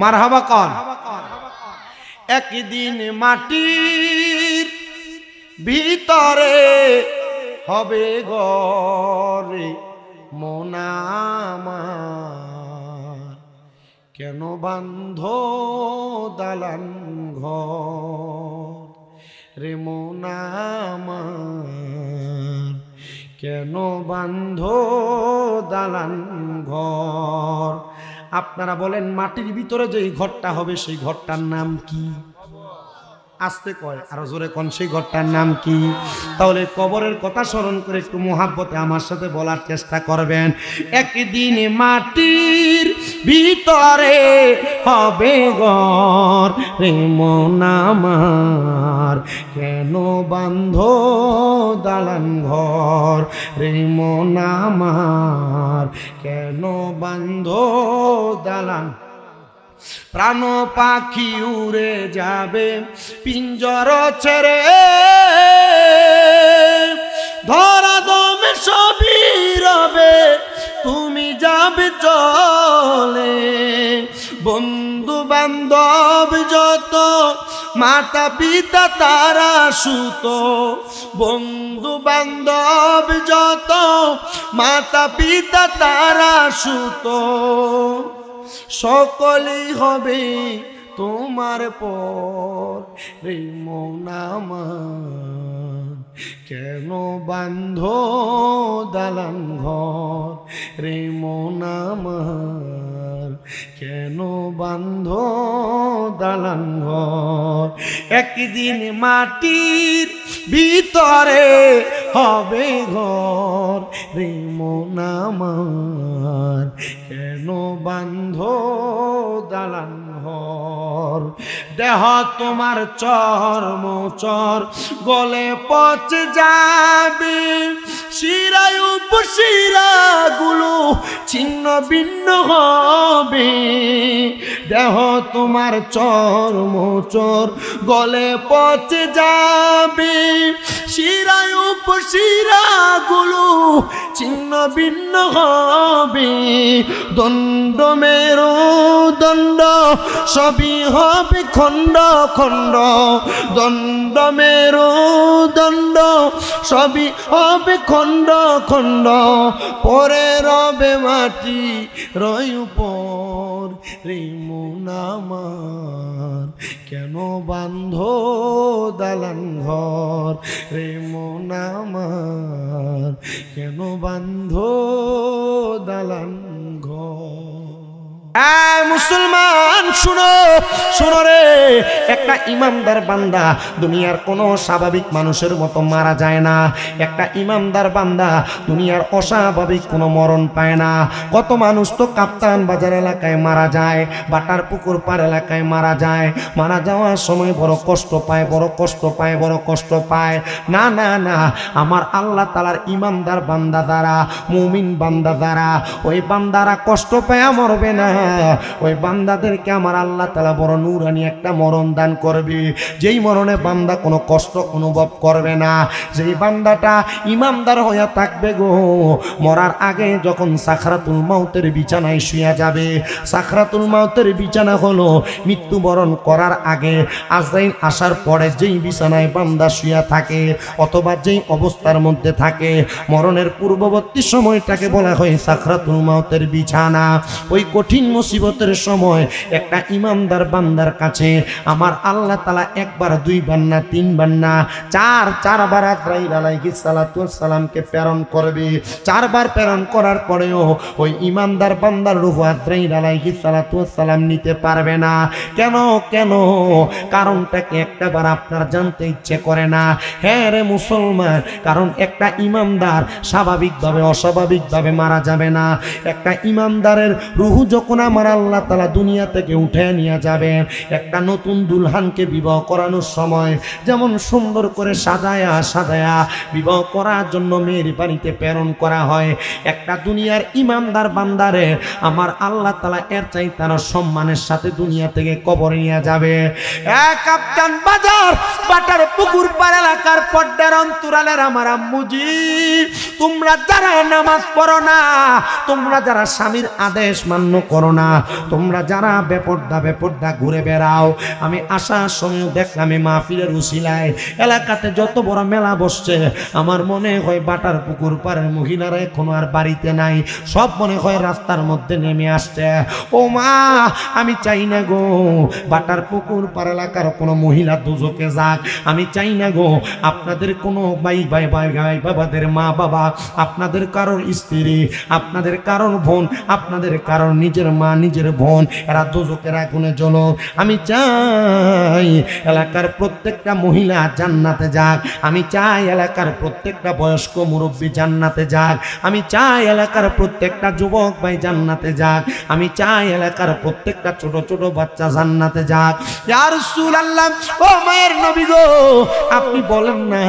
মারহাবা কর। একদিন মাটির ভিতরে হবে ঘরে মন আমার, কেন বান্ধ দালান ঘর রে মন আমার, কেন বান্ধ দালান ঘর। আপনারা বলেন মাটির ভিতরে যে ঘরটা হবে সেই ঘরটার নাম কি? আসতে কয় আরো জোরে কোন সেই ঘরটার নাম কি? তাহলে কবরের কথা স্মরণ করে একটু মোহাব্বতে আমার সাথে বলার চেষ্টা করবেন। একদিন মাটির ভিতরে হবে ঘর রে মন আমার, কেন বান্ধ দালান ঘর রে মন আমার, কেন বান্ধ দালান। প্রাণ পাখি উড়ে যাবে পিঞ্জর ছেড়ে, ধরা দমে সবই রবে তুমি যাবে চলে। বন্ধু বান্ধব যত মাতা পিতা তারা সুত, বন্ধু বান্ধব যত মাতা পিতা তারা সুত, সকলেই হবে তোমার পর রে মন আমার, কেন বান্ধ দালান ঘর রে মন আমার, কেন বান্ধ দালান ঘর। একদিন মাটির ভিতরে হবে ঘর রে মন আমার, কেন বান্ধ দালান ঘর। দেহ তোমার চর্ম চর গলে পচে যাবে, শিরায় উপশিরা গুলো ছিন্ন ভিন্ন হবে। দেহ তোমার চর্ম চর গলে পচে যাবে, শিরায় উপশিরা গুলো ছিন্ন ভিন্ন হবে। দণ্ড মেরু দণ্ড সবই হবে খণ্ড খণ্ড, দণ্ড মেরু দণ্ড সবই হবে খণ্ড খণ্ড। পরে রবে মাটি রয় উপর রে মন আমার, কেন বান্ধ দালান ঘর রে মন আমার, কেন বান্ধ দালান ঘর। মুসলমান শুনো শুনো রে, একটা ইমানদার বান্দা দুনিয়ার কোনো স্বাভাবিক মানুষের মতো মারা যায় না। একটা ইমানদার বান্দা দুনিয়ার অস্বাভাবিক কোনো মরণ পায় না। কত মানুষ তো কাপ্তান বাজার এলাকায় মারা যায়, বাটার পুকুর পার এলাকায় মারা যায়, মারা যাওয়ার সময় বড় কষ্ট পায়, বড় কষ্ট পায়, বড় কষ্ট পায়। না না না, আমার আল্লাহ তাআলার ইমানদার বান্দা দ্বারা, মুমিন বান্দা দ্বারা, ওই বান্দারা কষ্ট পায় মরবে না। ওই বান্দাদেরকে আমার আল্লাহ তাআলা বড় নূরানি একটা মরণ দান করবে, যেই মরণে বান্দা কোনো কষ্ট অনুভব করবে না। যেই বান্দাটা ইমানদার হয়ে থাকবে গো, মরার আগে যখন সাকরাতুল মাউতের বিছানায় শুয়ে যাবে, সাকরাতুল মাউতের বিছানা হলো মৃত্যুবরণ করার আগে আজরাইল আসার পরে যেই বিছানায় বান্দা শুয়ে থাকে অথবা যেই অবস্থার মধ্যে থাকে, মরণের পূর্ববর্তী সময়টাকে বলা হয় সাকরাতুল মাউতের বিছানা। ওই কঠিন মুসিবতের সময় একটা ইমানদার বান্দার কাছে আমার আল্লাহ তাআলা একবার দুইবার না তিনবার না চারবার আজরাইল আলাইহিস সালাতু ওয়াস সালামকে প্রেরণ করবে। চারবার প্রেরণ করার পরেও ওই ইমানদার বান্দার রূহ আজরাইল আলাইহিস সালাতু ওয়াস সালাম নিতে পারবে না। কেন কেন? কারণটা কি একটাবার আপনার জানতে ইচ্ছে করে না? হ্যাঁ রে মুসলমান, কারণ একটা ইমানদার স্বাভাবিকভাবে অস্বাভাবিকভাবে মারা যাবে না। একটা ইমানদারের রূহ যখন আমার আল্লাহ তাআলা দুনিয়া থেকে উঠে নিয়ে যাবেন। একটা নতুন দুলহানকে বিবাহ করানোর সময় যেমন সুন্দর করে সাজায়া সাজায়া বিবাহ করার জন্য মেয়ের বাড়িতে প্রেরণ করা হয়, একটা দুনিয়ার ইমানদার বান্দারে আমার আল্লাহ তাআলা এর চাই তার সম্মানের সাথে দুনিয়া থেকে কবরে নিয়ে যাবে। এক কাপ্তান বাজার বাটার পুকুর পাড় এলাকার পর্দার অন্তরালের আমার আম্মুজি, তোমরা যারা নামাজ পড়ো না, তোমরা যারা স্বামীর আদেশ মান্য করো না, তোমরা যারা বেপর্দা ঘুরে বেড়াও, আমি আসার সময় দেখলাম এই মাহফিলের উসিলায় এলাকাতে যত বড় মেলা বসছে, আমার মনে হয় বাটার পুকুর পাড়ের মহিলারা এখনো আর বাড়িতে নাই, সব মনে হয় রাস্তার মধ্যে নেমে আসছে। ও মা, আমি চাই না গো বাটার পুকুর পাড় এলাকার কোনো মহিলা দুজকে যাক, আমি চাই না গো আপনাদের কোনো ভাই বাবাদের মা বাবা, আপনাদের কারোর স্ত্রী, আপনাদের কারোর বোন, আপনাদের কারোর নিজের মা নিজের বোন এরা দুজকের আগুনে জ্বলো। আমি চাই এলাকার প্রত্যেকটা মহিলা জান্নাতে যাক, আমি চাই এলাকার প্রত্যেকটা বয়স্ক মুরব্বী জান্নাতে যাক, আমি চাই এলাকার প্রত্যেকটা যুবক ভাই জান্নাতে যাক, আমি চাই এলাকার প্রত্যেকটা ছোট ছোট বাচ্চা জান্নাতে যাক। ইয়া রাসূলুল্লাহ, ও মায়ের নবী গো, আপনি বলেন না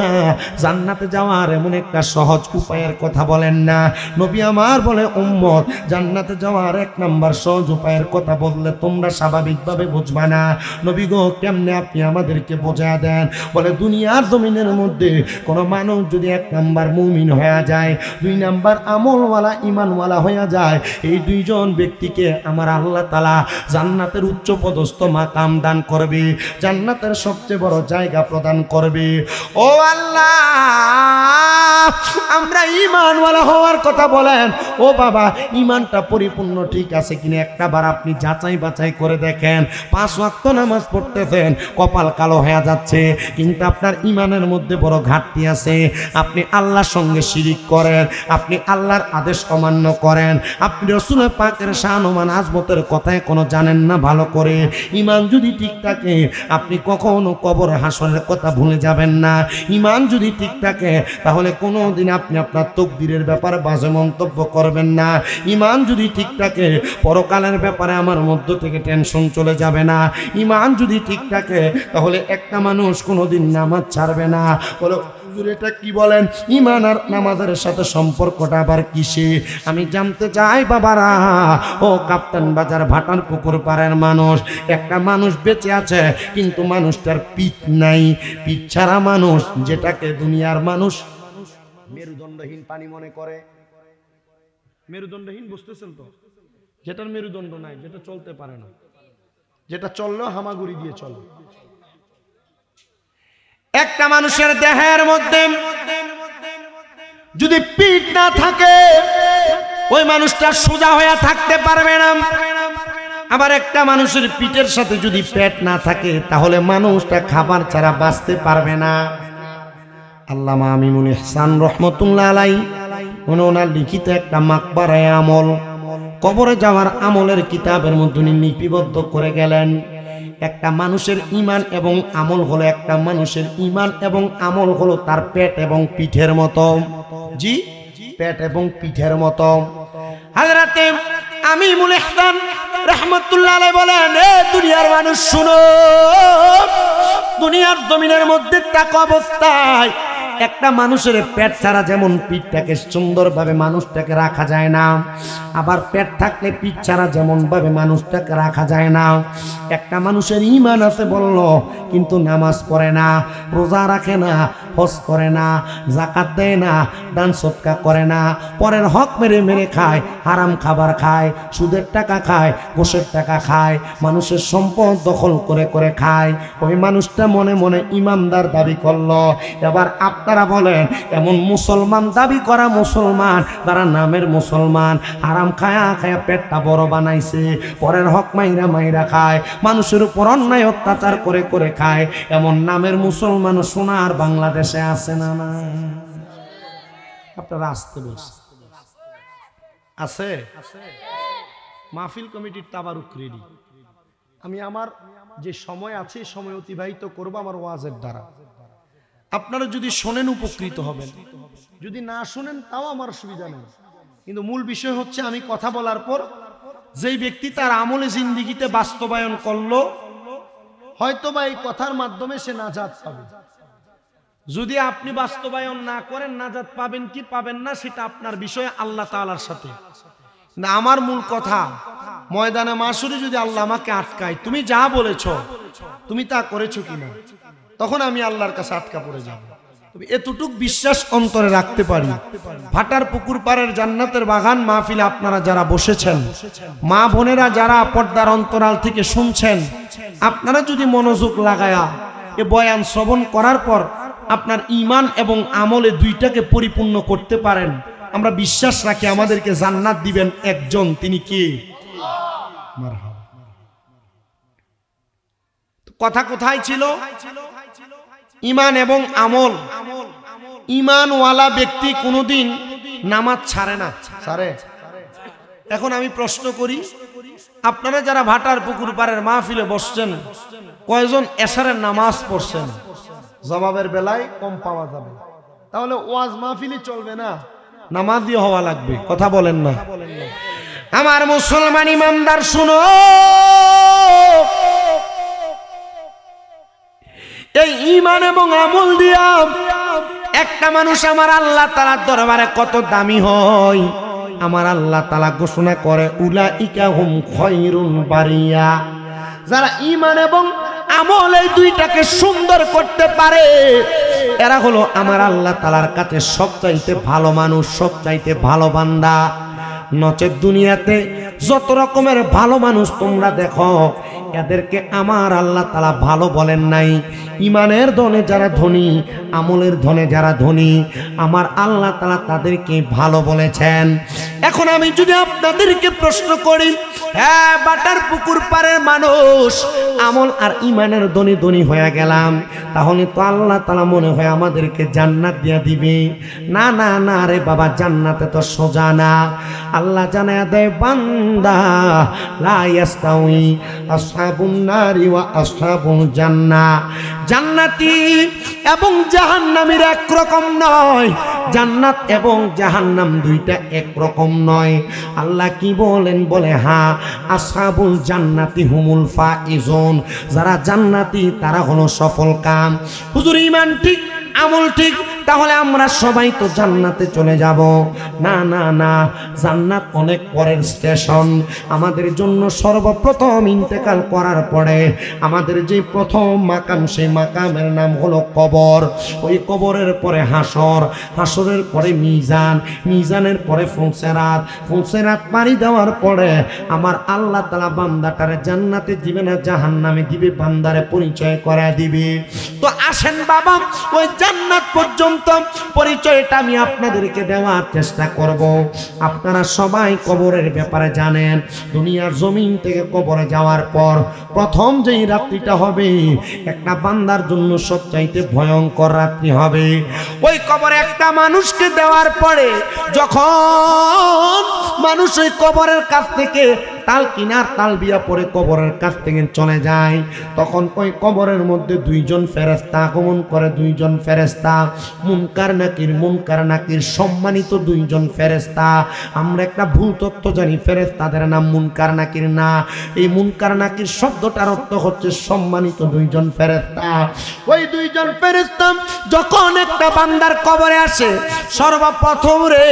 জান্নাতে যাওয়ার এমন একটা সহজ উপায়ের কথা বলেন না। নবী আমার বলে উম্মত, জান্নাতে যাওয়ার এক নাম্বার সহজ উপায়ের কথা বললে তোমরা স্বাভাবিকভাবে বুঝবা না। নবী গো, কেমনে আপনি আমাদেরকে বোঝা দেন। বলে দুনিয়ার জমিনের মধ্যে কোনো মানুষ যদি এক নাম্বার মুমিন হয়ে যায়, দুই নাম্বার আমলওয়ালা ইমানওয়ালা হয়ে যায়, এই দুইজন ব্যক্তিকে আমার আল্লাহ তাআলা জান্নাতের উচ্চ পদস্থ মাকাম দান করবে, জান্নাতের সবচেয়ে বড় জায়গা প্রদান করবে। ও আল্লাহ, আমরা ঈমানওয়ালা হওয়ার কথা বলেন, ও বাবা ঈমানটা পরিপূর্ণ ঠিক আছে কিনা একটা বার আপনি যাচাই বাছাই করে দেখেন। 5 ওয়াক্ত নামাজ পড়তেছেন, কপাল কালো হয়ে যাচ্ছে, কিন্তু আপনার ঈমানের মধ্যে বড় ঘাটতি আছে। আপনি আল্লাহর সঙ্গে শিরিক করেন, আপনি আল্লাহর আদেশ অমান্য করেন, আপনি রাসূল পাকের শান ও মান আজমতের কথায় কোনো জানেন না ভালো করে। ঈমান যদি ঠিক থাকে আপনি কখনো কবর হাসরের কথা ভুলে যাবেন না। ঈমান যদি ঠিক থাকে তাহলে কোনোদিন আপনি আপনার তকদিরের ব্যাপারে বাজে মন্তব্য করবেন না। ঈমান যদি ঠিক থাকে পরকালের ব্যাপারে আমার মধ্য থেকে টেনশন চলে যাবে না। ঈমান যদি ঠিক থাকে তাহলে একটা মানুষ কোনোদিন নামাজ ছাড়বে না। বলো এটা কি বলেন, ঈমান আর নামাজের সাথে সম্পর্কটা আবার কিসে? আমি জানতে চাই বাবারা, ও কাপ্তান বাজার ভাটার পুকুর পাড়ের মানুষ, একটা মানুষ বেঁচে আছে কিন্তু মানুষটার পিঠ নাই, পিঠ ছাড়া মানুষ, যেটাকে দুনিয়ার মানুষ মেরুদণ্ডহীন পানি মনে করে। মেরুদণ্ডহীন বুঝতেছেন তো, যেটার মেরুদণ্ড নাই, যেটা চলতে পারে না, যেটা চললেও হামাগুড়ি দিয়ে চলে। একটা মানুষের দেহের মধ্যে যদি পিঠ না থাকে ওই মানুষটা সোজা হয়ে থাকতে পারবে না। আবার একটা মানুষের পিঠের সাথে যদি পেট না থাকে তাহলে মানুষটা খাবার ছাড়া বাঁচতে পারবে না। আল্লামা আমিনুল ইহসান রহমতুল্লাহ আলাইহি ওনার লিখিত একটা মাকবারায়ে আমল, কবরে যাওয়ার আমলের কিতাবের মধ্যে লিপিবদ্ধ করে গেলেন। একটা মানুষের ঈমান এবং আমল হলো, একটা মানুষের ঈমান এবং আমল হলো তার পেট এবং পিঠের মতো। জি, পেট এবং পিঠের মতো। হযরতে আমিনুল ইহসান রাহমাতুল্লাহ আলাইহি বলেন, এ দুনিয়ার মানুষ শুনো, দুনিয়ার জমিনের মধ্যে থাকা অবস্থায় একটা মানুষের পেট ছাড়া যেমন পিঠটাকে সুন্দরভাবে মানুষটাকে রাখা যায় না, আবার পেট থাকলে পিঠ ছাড়া যেমন ভাবে মানুষটাকে রাখা যায় না। একটা মানুষের ঈমান আছে বলল, কিন্তু নামাজ পড়ে না, রোজা রাখে না, হজ করে না, যাকাত দেয় না, দান সদকা করে না, পরের হক মেরে মেরে খায়, হারাম খাবার খায়, সুদের টাকা খায়, ঘুষের টাকা খায়, মানুষের সম্পদ দখল করে করে খায়। ওই মানুষটা মনে মনে ইমানদার দাবি করলো। এবার আপনারা বলেন, এমন মুসলমান দাবি করা মুসলমান তারা নামের মুসলমান, হারাম খায়া খায়া পেটটা বড় বানাইছে, পরের হক মাইরা মাইরা খায়, মানুষের উপর অন্যায় অত্যাচার করে করে খায়, এমন নামের মুসলমান সোনার বাংলাদেশে আছে না? না, আপনারা আসতে বলছেন আছে? মাহফিল কমিটির তাবারুক রেডি। আমি আমার যে সময় আছে সময় অতিবাহিত করব আমার ওয়াজের দ্বারা। আপনারা যদি শোনেন উপকৃত হবেন, যদি না শোনেন তাও আমার অসুবিধা নেই, কিন্তু মূল বিষয় হচ্ছে আমি কথা বলার পর যেই ব্যক্তি তার আমলে জিন্দিগিতে বাস্তবায়ন করলো, হয়তো বা এই কথার মাধ্যমে সে নাজাত পাবে। যদি আপনি বাস্তবায়ন না করেন, নাজাত পাবেন কি পাবেন না সেটা আপনার বিষয়, আল্লাহ তাআলার সাথে না। আমার মূল কথা, ময়দানে মাশরে যদি আল্লাহ আমাকে আটকায়, তুমি যা বলেছো তুমি তা করেছো কিনা, তখন আমি আল্লাহর কাছে আটকা পড়ে যাব। তবে এতটুক বিশ্বাস অন্তরে রাখতে পারি, ভাটার পুকুর পাড়ের জান্নাতের বাগান মাহফিলে আপনারা যারা বসেছেন, মা বোনেরা যারা পর্দার অন্তরাল থেকে শুনছেন, আপনারা যদি মনোযোগ লাগায়া এ বয়ান শ্রবণ করার পর আপনার ঈমান এবং আমলে দুইটাকে পরিপূর্ণ করতে পারেন, আমরা বিশ্বাস রাখি আমাদেরকে জান্নাত দিবেন একজন, তিনি কে? মারহাবা। কথা কোথায় ছিল? ঈমান এবং আমল। ঈমানওয়ালা ব্যক্তি কোনোদিন নামাজ ছাড়ে না, ছাড়ে? এখন আমি প্রশ্ন করি, আপনারা যারা ভাটার পুকুর পাড়ের মাহফিলে বসছেন, কয়জন এশারের নামাজ পড়ছেন? জবাবের বেলায় কম পাওয়া যাবে। তাহলে ওয়াজ মাহফিলই চলবে না, নামাজি হওয়া লাগবে। কথা বলেন না? আমার মুসলমান ইমানদার শুনো, এই ঈমান এবং আমল দিয়া একটা মানুষ আমার আল্লাহ তাআলার দরবারে কত দামি হয়। আমার আল্লাহ তাআলা ঘোষণা করে, উলাইকা হুম খায়রুল বারিয়া। যারা ঈমান এবং আমল এই দুইটাকে সুন্দর করতে পারে, এরা হলো আমার আল্লাহ তাআলার কাছে সবচাইতে ভালো মানুষ, সবচাইতে ভালো বান্দা। নচেত দুনিয়াতে যত রকমের ভালো মানুষ তোমরা দেখো, এদেরকে আমার আল্লাহ তাআলা ভালো বলেন নাই। ঈমানের ধনে যারা ধনী, আমলের ধনে যারা ধনী, আমার আল্লাহ তাআলা তাদেরকে ভালো বলেছেন। এখন আমি যদি আপনাদেরকে প্রশ্ন করি, হ্যাঁ বাটার পুকুর পাড়ের মানুষ আমল আর ঈমানের ধনী ধনী হয়ে গেলাম, তাহলে তো আল্লাহ তাআলা মনে হয় আমাদেরকে জান্নাত দিয়া দিবে? না না না রে বাবা, জান্নাতে তো সোজা না। আল্লাহ জানায়া দেয়, বান্দা লা ইয়াস্তাউই আসহাবুন নারি ওয়া আসহাবুল জান্নাহ। জান্নাতি এবং জাহান্নামীর একরকম নয়, জান্নাত এবং জাহান্নাম দুইটা একরকম নয়। আল্লাহ কি বলেন? বলে হ্যাঁ, আসহাবুল জান্নাতি হুমুল ফাইজুন। যারা জান্নাতি তারা হলো সফল কাম। হুজুর ঈমান ঠিক, আমল ঠিক, তাহলে আমরা সবাই তো জান্নাতে চলে যাব? না না না, জান্নাত অনেক পরের স্টেশন। আমাদের জন্য সর্বপ্রথম ইন্তেকাল করার পরে আমাদের যে প্রথম মাকাম, সেই মাকামের নাম হলো কবর। ওই কবরের পরে হাসর, হাসরের পরে মিজান, মিজানের পরে ফুলসেরাত, ফুলসেরাত পাড়ি দেওয়ার পরে আমার আল্লাহ তাআলা বান্দাটারে জান্নাতে দিবে না জাহান্নামে দিবে, বান্দারে পরিচয় করা দিবে। তো আসেন বাবা, ওই জান্নাত পর্যন্ত পরিচয়টা আমি আপনাদেরকে দেওয়ার চেষ্টা করব। আপনারা সবাই কবরের ব্যাপারে জানেন। দুনিয়ার জমিন থেকে কবরে যাওয়ার পর প্রথম যেই রাত্রিটা হবে, একটা বান্দার জন্য সবচাইতে ভয়ঙ্কর রাত্রি হবে। ওই কবরে একটা মানুষকে দেওয়ার পরে যখন মানুষ ওই কবরের কাছ থেকে তাল কিনার তাল বিয়া পরে কবরের কাছ থেকে চলে যায়, তখন ওই কবরের মধ্যে দুইজন ফেরেশতা আগমন করে। দুইজন ফেরেশতা, মুনকার নাকির সম্মানিত দুইজন ফেরেশতা। আমরা একটা ভুল তথ্য জানি, ফেরেশতাদের নাম মুনকার নাকির না। এই মুনকার নাকির শব্দটার অর্থ হচ্ছে সম্মানিত দুইজন ফেরেশতা। ওই দুইজন ফেরেশতা যখন একটা বান্দার কবরে আসে, সর্বপ্রথম রে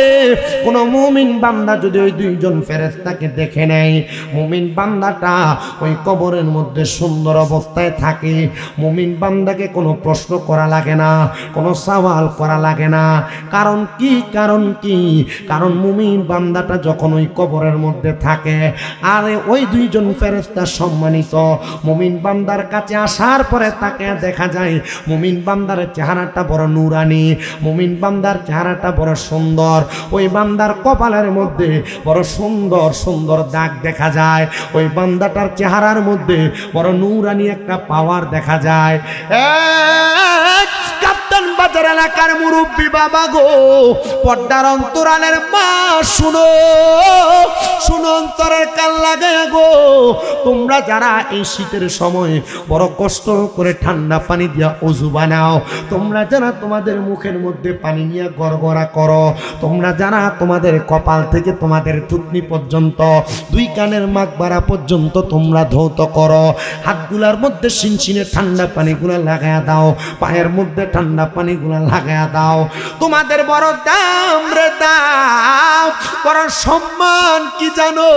কোন মুমিন বান্দা যদি ওই দুইজন ফেরেশতাকে দেখে নেয়, মুমিন বান্দাটা ওই কবরের মধ্যে সুন্দর অবস্থায় থাকে। মুমিন বান্দাকে কোনো প্রশ্ন করা লাগে না, কোনো সওয়াল করা লাগে না। কারণ কি? কারণ কি? কারণ মুমিন বান্দাটা যখন ওই কবরের মধ্যে থাকে, আর ওই দুইজন ফেরেশতা সম্মানিত মুমিন বান্দার কাছে আসার পরে তাকে দেখা যায় মুমিন বান্দার চেহারাটা বড় নূরানি, মুমিন বান্দার চেহারাটা বড় সুন্দর। ওই বান্দার কপালের মধ্যে বড় সুন্দর সুন্দর দাগ দেখা যায়। ওই বান্দাটার চেহারার মধ্যে বড় নূরানি একটা পাওয়ার দেখা যায়। কাপ্তান বাজার এলাকার মুরব্বী বাবা গো, পর্দার অন্তরালের মা, শুনো শুনো, অন্তরের কান লাগায়া গো, তোমরা যারা এই শীতের সময় বড় কষ্ট করে ঠান্ডা পানি দিয়া ওযু বানাও, তোমরা যারা তোমাদের মুখের মধ্যে পানি নিয়ে গড়গড়া করো, তোমরা যারা তোমাদের কপাল থেকে তোমাদের থুতনি পর্যন্ত, দুই কানের মাগবাড়া পর্যন্ত তোমরা ধৌত করো, হাতগুলার মধ্যে শিনশিনে ঠান্ডা পানিগুলা লাগায়া দাও, পায়ের মধ্যে ঠান্ডা পানিগুলা লাগায়া দাও, তোমাদের বড় দাম রে দাম, বড় সম্মান কি জানো?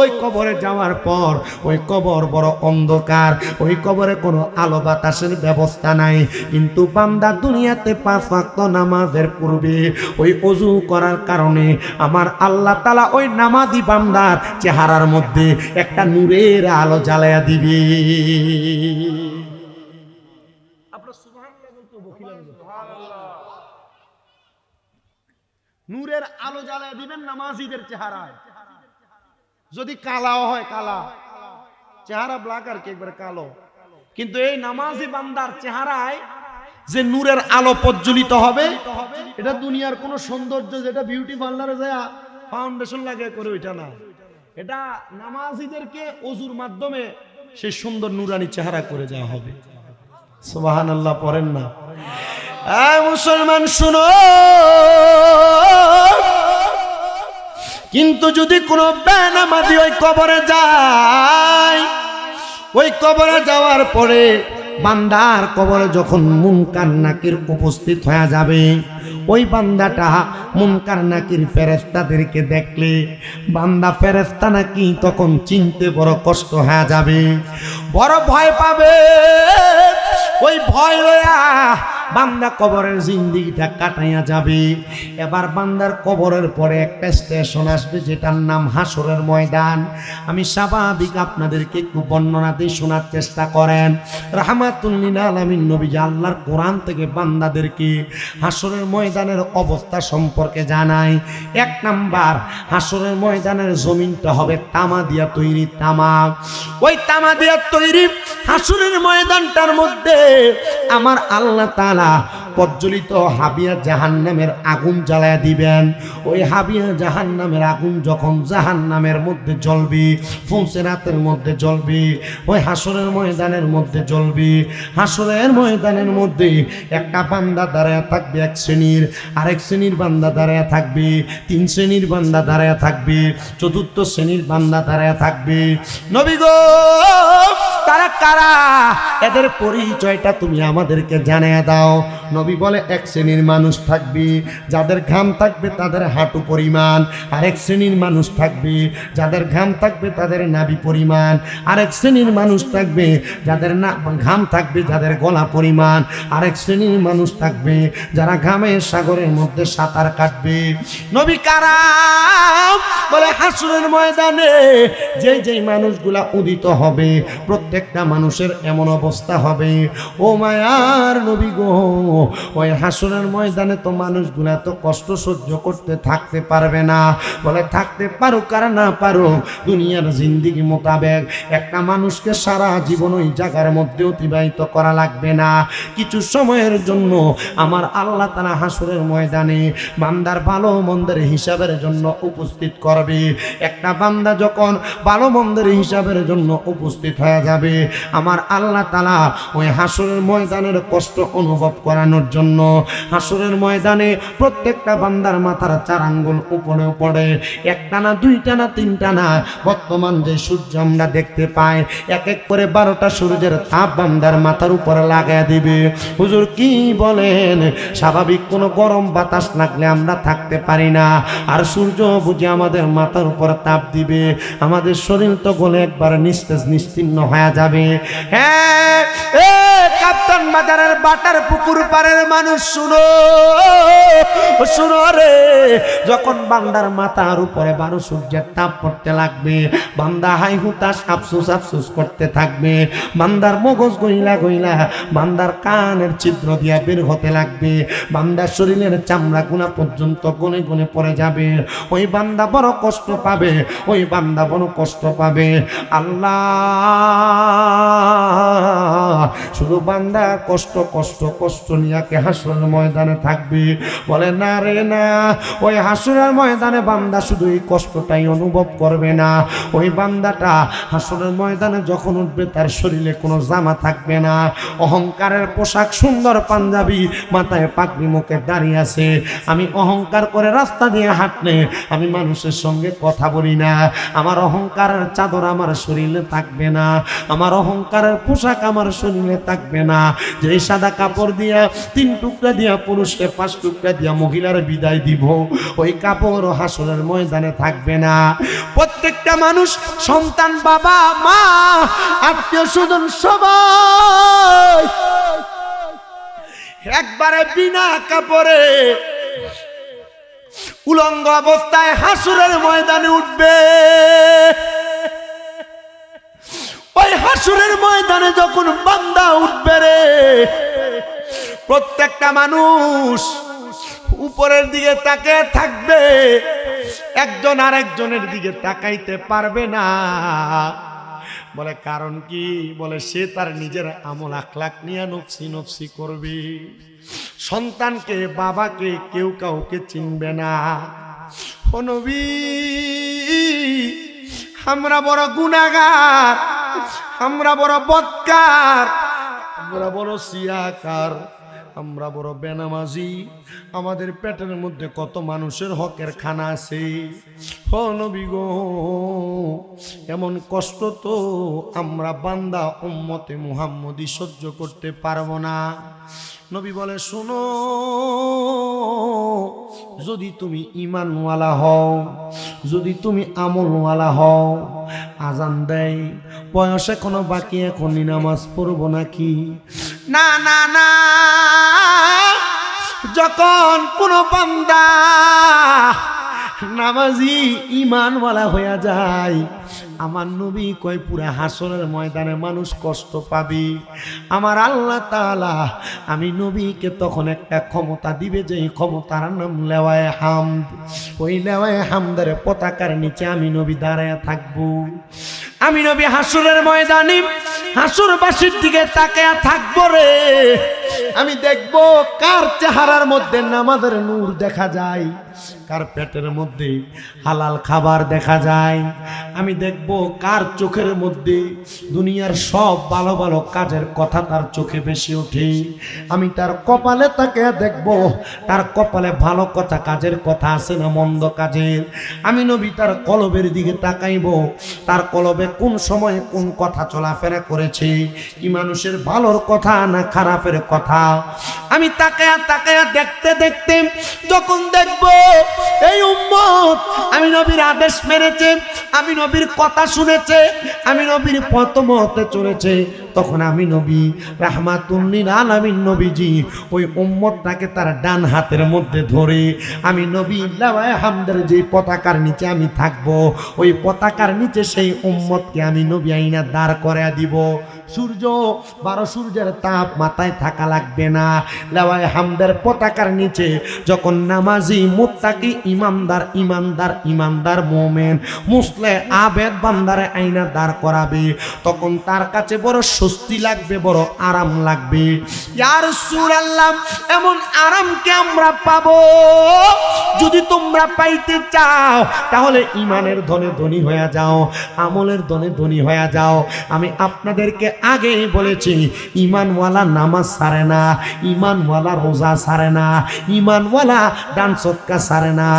ওই কবরে যাওয়ার পর ওই কবর বড় অন্ধকার, ওই কবরে কোনো আলো বাতাসের ব্যবস্থা নাই, কিন্তু বান্দা দুনিয়াতে 5 ওয়াক্ত নামাজের পূর্বে ওই ওযু করার কারণে আমার আল্লাহ তাআলা ওই নামাজি বান্দার চেহারার মধ্যে একটা নূরের আলো জ্বালায়া দিবে। আপনারা সুবহানাল্লাহ বলতে বকিলা সুবহানাল্লাহ। নূরের আলো জ্বালায়া দিবেন নামাজিদের চেহারায়। যদি কালাও হয়, কালা চেহারা ব্ল্যাক আর কি একবারে কালো, কিন্তু এই নামাজি বান্দার চেহারায় যে নূরের আলো প্রজ্বলিত হবে, এটা দুনিয়ার কোন সৌন্দর্য যেটা বিউটি পার্লারে যায় ফাউন্ডেশন লাগিয়ে করে ওইটা না, এটা নামাজিদেরকে ওযুর মাধ্যমে সেই সুন্দর নূরানি চেহারা করে যাওয়া হবে। সুবহানাল্লাহ পড়েন না? এই মুসলমান শুনো, কিন্তু যদি কোনো বেনামাজি ওই কবরে যায়, ওই কবরে যাওয়ার পরে বান্দার কবরে যখন মুনকার নাকির উপস্থিত হয়ে যাবে, ওই বান্দাটা মুনকার নাকির ফেরেশতাদেরকে দেখলে বান্দা ফেরেশতা নাকি তখন চিনতে বড় কষ্ট হয়ে যাবে, বড় ভয় পাবে। ওই ভয় লয়া বান্দা কবরের জিন্দেগিটা কাটাইয়া যাবে। এবার বান্দার কবরের পরে একটা স্টেশন আসবে যেটার নাম হাসরের ময়দান। আমি স্বাভাবিক আপনাদেরকে একটু বর্ণনা দিয়ে শোনার চেষ্টা করেন। রাহমাতুল লিল আলামিন নবী আল্লাহর কোরআন থেকে বান্দাদেরকে হাসরের ময়দানের অবস্থা সম্পর্কে জানায়। 1 নাম্বার, হাসরের ময়দানের জমিনটা হবে তামা দিয়া তৈরি, তামা। ওই তামা দিয়া তৈরি হাসরের ময়দানটার মধ্যে আমার আল্লাহ তাআলা প্রজ্বলিত হাবিয়া জাহান্নামের আগুন জ্বালায়া দিবেন। ওই হাবিয়া জাহান্নামের আগুন যখন জাহান্নামের মধ্যে জ্বলবে, ফুলসিরাতের মধ্যে জ্বলবে, ওই হাসরের ময়দানের মধ্যে জ্বলবে। হাসরের ময়দানের মধ্যে একটা বান্দা দাঁড়ায়া থাকবে 1 শ্রেণীর, আরেক শ্রেণীর বান্দা দাঁড়ায়া থাকবে, 3 শ্রেণীর বান্দা দাঁড়ায়া থাকবে, 4র্থ শ্রেণীর বান্দা দাঁড়ায়া থাকবে। নবী গো, তারা কারা? এদের পরিচয়টা তুমি আমাদেরকে জানিয়ে দাও। নবী বলে 1 শ্রেণীর মানুষ থাকবে যাদের ঘাম থাকবে তাদের হাঁটু পরিমাণ, আরেক শ্রেণীর মানুষ থাকবে যাদের ঘাম থাকবে তাদের নাভি পরিমাণ, আরেক শ্রেণীর মানুষ থাকবে যাদের ঘাম থাকবে যাদের গলা পরিমাণ, আরেক শ্রেণীর মানুষ থাকবে যারা ঘামের সাগরের মধ্যে সাঁতার কাটবে। নবী কারা? বলে হাসরের ময়দানে যেই মানুষগুলা উদিত হবে প্রত্যেকটা মানুষের এমন অবস্থা হবে, ও মায়ার নবী গো, ওই হাসরের ময়দানে তো মানুষগুলা তো কষ্ট সহ্য করতে থাকতে পারবে না। বলে থাকতে পারো কার না পারো, দুনিয়ার জিন্দেগি মোতাবেক একটা মানুষকে সারা জীবন ওই জায়গার মধ্যে অতিবাহিত করা লাগবে না। কিছু সময়ের জন্য আমার আল্লাহ তাআলা হাসরের ময়দানে বান্দার ভালো মন্দের হিসাবের জন্য উপস্থিত করবে। একটা বান্দা যখন ভালো মন্দের হিসাবের জন্য উপস্থিত হয়ে যাবে, আমার আল্লাহ তাআলা ওই হাসরের ময়দানের কষ্ট অনুভব করানোর জন্য হাসরের ময়দানে প্রত্যেকটা বান্দার মাথার 4 আঙ্গুল উপরে পড়ে, 1 টানা 2 টানা 3 টানা বর্তমান যে সূর্য আমরা দেখতে পাই, 1 করে 12টা সূর্যের তাপ বান্দার মাথার উপরে লাগায় দিবে। হুজুর কি বলেন? স্বাভাবিক কোনো গরম বাতাস লাগলে আমরা থাকতে পারি না, আর সূর্য বুঝে আমাদের মাথার উপর তাপ দিবে, আমাদের শরীর তো গলে একবার নিস্তেজ নিশ্চিন্ন হয়ে যাবে। হ্যাঁ, কাপ্তান বাজারের বাটার পুকুর পাড়ের মানুষ শুনো, শুনো রে, যখন বান্দার মাথার উপরে 12 সূর্যের তাপ পড়তে লাগবে, বান্দা হাই হুতাশ আফসোস আফসোস করতে থাকবে, বান্দার মগজ গইলা গইলা বান্দার কানের ছিদ্র দিয়া বের হতে লাগবে, বান্দার শরীরের চামড়া গুনা পর্যন্ত গনে গনে পড়ে যাবে। ওই বান্দা বড় কষ্ট পাবে, ওই বান্দা বড় কষ্ট পাবে। আল্লাহ শুধু বান্দা কষ্ট কষ্ট কষ্ট নিয়ে কে হাসরের ময়দানে থাকবে? বলে না রে না, ওই হাসরের ময়দানে বান্দা শুধু এই কষ্টটাই অনুভব করবে না। ওই বান্দাটা হাসরের ময়দানে যখন উঠবে তার শরীরে কোনো জামা থাকবে না, অহংকারের পোশাক, সুন্দর পাঞ্জাবি, মাথায় পাগড়ি, মুখে দাঁড়িয়ে আছে। আমি অহংকার করে রাস্তা দিয়ে হাঁটলে আমি মানুষের সঙ্গে কথা বলি না, আমার অহংকারের চাদর আমার শরীরে থাকবে না, আমার অহংকারের পোশাক আমার শরীরে থাকবে না। যে সাদা কাপড় দিয়া 3 টুকরা দিয়া পুরুষকে 5 টুকরা দিয়া মহিলার বিদায় দিব, ওই কাপড় হাসরের ময়দানে থাকবে না। প্রত্যেকটা মানুষ, সন্তান, বাবা মা, আত্মীয় স্বজন সবাই একবারে বিনা কাপড়ে উলঙ্গ অবস্থায় হাসরের ময়দানে উঠবে। ওই হাসরের ময়দানে যখন বান্দা উঠবে রে, প্রত্যেকটা মানুষ উপরের দিকে তাকিয়ে থাকবে, একজন আরেকজনের দিকে তাকাইতে পারবে না। বলে কারণ কি? বলে সে তার নিজের আমল আখলাক নিয়ে নফসি নফসি করবে। সন্তানকে, বাবাকে কেউ কাউকে চিনবে না। ও নবী, আমরা বড় গুনাহগার, আমরা বড় বদকার, আমরা বড় সিয়াকার, আমরা বড় বেনামাজি, আমাদের পেটের মধ্যে কত মানুষের হকের খানা আছে। ও নবী গো, এমন কষ্ট তো আমরা বান্দা উম্মতে মুহাম্মদী সহ্য করতে পারবো না। নবী বলে শোনো, যদি তুমি ঈমানওয়ালা হও, যদি তুমি আমলওয়ালা হও, আজান দেয়, বয়স এখনো বাকি, এখনই নামাজ পড়বো নাকি? না না না, যখন কোনো বান্দা নামাজি ঈমানওয়ালা হয়ে যায়, আমার নবী কয় পুরা হাসরের ময়দানে মানুষ কষ্ট পাবে। আমার আল্লাহ তাআলা আমি নবীকে তখন একটা ক্ষমতা দিবে, যে ক্ষমতার নাম লেওয়ায়ে হামদ। ওই লেওয়ায়ে হামদের পতাকার নিচে আমি নবী দাঁড়ায় থাকবো। আমি নবী হাসরের ময়দানে হাসরবাসীর দিকে তাকিয়ে থাকবো রে। আমি দেখবো কার চেহারার মধ্যে নামাজের নূর দেখা যায়, কার পেটের মধ্যে হালাল খাবার দেখা যায়। আমি দেখব কার চোখের মধ্যে দুনিয়ার সব ভালো ভালো কাজের কথা তার চোখে বেশি ওঠে। আমি তার কপালে তাকে দেখব, তার কপালে ভালো কথা, কাজের কথা আছে না মন্দ কাজের। আমি নবী তার কলবের দিকে তাকাইব, তার কলবে কোন সময়ে কোন কথা চলাফেরা করেছে, কি মানুষের ভালোর কথা না খারাপের কথা। আমি তাকায়া তাকায়া দেখতে দেখতে যখন দেখব এই উম্মত আমি নবীর আদেশ মেনেছে, আমি নবীর কথা শুনেছে, আমি নবীর পথ মতে চলেছে, তখন আমি নবী রাহমাতুল লিল আলামিন নবীজি ওই উম্মতটাকে তার ডান হাতের মধ্যে ধরে আমি নবী লাওয়ায়ে হামদের যে পতাকার নিচে আমি থাকব, ওই পতাকার নিচে সেই উম্মতকে আমি নবী আইনা দাঁড় করায়া দিব। সূর্য 12 সূর্যের তাপ মাথায় থাকা লাগবে না। লাওয়ায়ে হামদের পতাকার নিচে যখন নামাজি, মুত্তাকি, ইমানদার ইমানদার ইমানদার মুমিন মুসলে আবেদ বান্দারে আইনা দাঁড় করাবে, তখন তার কাছে বড় স্বস্তি লাগবে, বড় আরাম লাগবে। ইয়া রাসূলুল্লাহ, এমন আরামকে আমরা পাবো। যদি তোমরা পাইতে চাও তাহলে ইমানের ধনে ধনী হয়ে যাও, আমলের ধনে ধনী হয়ে যাও। আমি আপনাদেরকে আগেই বলেছি, ইমানওয়ালা নামাজ ছাড়ে না, ইমানওয়ালা রোজা ছাড়ে না, ইমানওয়ালা দান সদকা ছাড়ে না,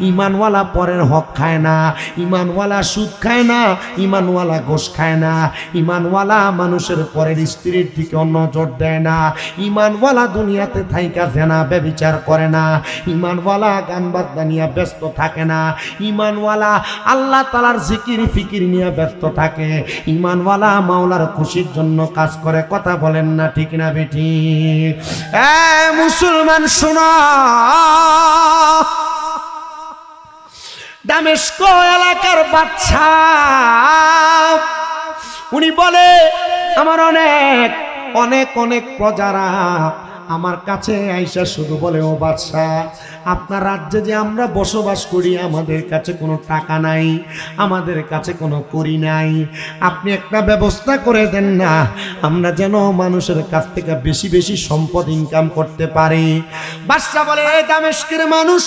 ইমানওয়ালা পরের হক খায় না, ইমানওয়ালা সুদ খায় না, ইমানওয়ালা ঘুষ খায় না, ইমানওয়ালা মানুষের পরের স্ত্রীর দিকে নজর দেয় না, ইমানওয়ালা দুনিয়াতে থাইকা জেনা ব্যভিচার করে না, ইমানওয়ালা গান বাজনা নিয়ে ব্যস্ত থাকে না, ইমানওয়ালা আল্লাহ তাআলার জিকির ফিকির নিয়ে ব্যস্ত থাকে, ইমানওয়ালা মাওলার খুশির জন্য কাজ করে। কথা বলেন না ঠিক না বেটি? মুসলমান শোনো, দামেস্ক এলাকার বাদশা উনি বলে, আমার অনেক অনেক অনেক প্রজারা আমার কাছে আইসা শুধু বলে, ও বাদশা আপনার রাজ্যে যে আমরা বসবাস করি, আমাদের কাছে কোনো টাকা নাই, আমাদের কাছে কোনো করি নাই, আপনি একটা ব্যবস্থা করে দেন না, আমরা যেন মানুষের কাছ থেকে বেশি বেশি সম্পদ ইনকাম করতে পারি। বাদশা বলে, এই দামেস্কের মানুষ,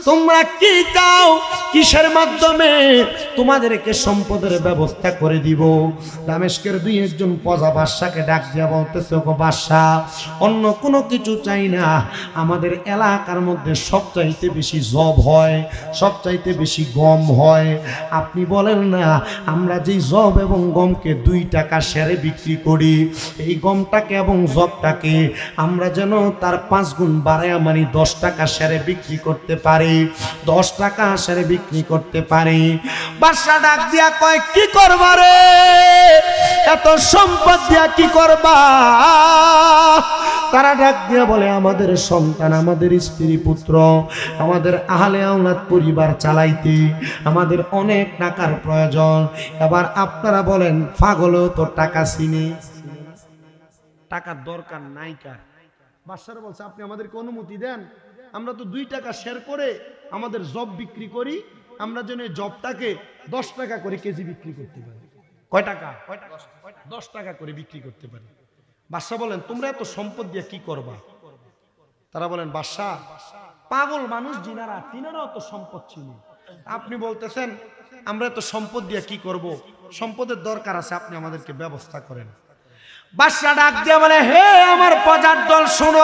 তোমরা কি চাও? কিসের মাধ্যমে তোমাদেরকে সম্পদের ব্যবস্থা করে দিব? দামেস্কের দুই একজন প্রজা বাদশাকে ডাক দিয়া বলতেছে, গো বাদশা, অন্য কোনো কিছু চাই না, আমাদের এলাকার মধ্যে সবচাইতে বেশি জব হয়, সবচাইতে বেশি গম হয়, আপনি বলেন না আমরা যেই জব এবং গমকে 2 টাকা শেয়ারে বিক্রি করি, এই গমটাকে এবং জবটাকে আমরা যেন তার 5 গুণ বাড়ায় মানে 10 টাকা শেয়ারে বিক্রি করতে পারি, 10 টাকা শেয়ারে বিক্রি করতে পারি। বাদশা ডাক দিয়া কয়, কি করবা রে? এত সম্পদ দিয়া কি করবা? তারা ডাক দিয়া বলে, আমাদের সন্তান, আমাদের স্ত্রী পুত্র, আমাদের আহলে আওলাদ পরিবার চালাইতে আমাদের অনেক টাকার প্রয়োজন। এবার আপনারা বলেন, পাগলও তো টাকা চিনে, টাকার দরকার নাই কার? বাদশারা বলছে, আপনি আমাদেরকে অনুমতি দেন, আমরা তো 2 টাকা শেয়ার করে আমাদের জব বিক্রি করি, আমরা যেন এই জবটাকে 10 টাকা করে কেজি বিক্রি করতে পারি। কয় টাকা? 10 টাকা করে বিক্রি করতে পারি। বাদশা বলেন, তোমরা এত সম্পদ দিয়ে কি করবা? তারা বলেন, বাদশা, পাগল মানুষ যিনারা, তিনারাও তো সম্পদ চিনি, আপনি বলতেছেন আমরা এত সম্পদ দিয়ে কি করব? সম্পদের দরকার আছে, আপনি আমাদেরকে ব্যবস্থা করেন। বাদশা ডাক দিয়ে বলে, হে আমার প্রজার দল, শোনো,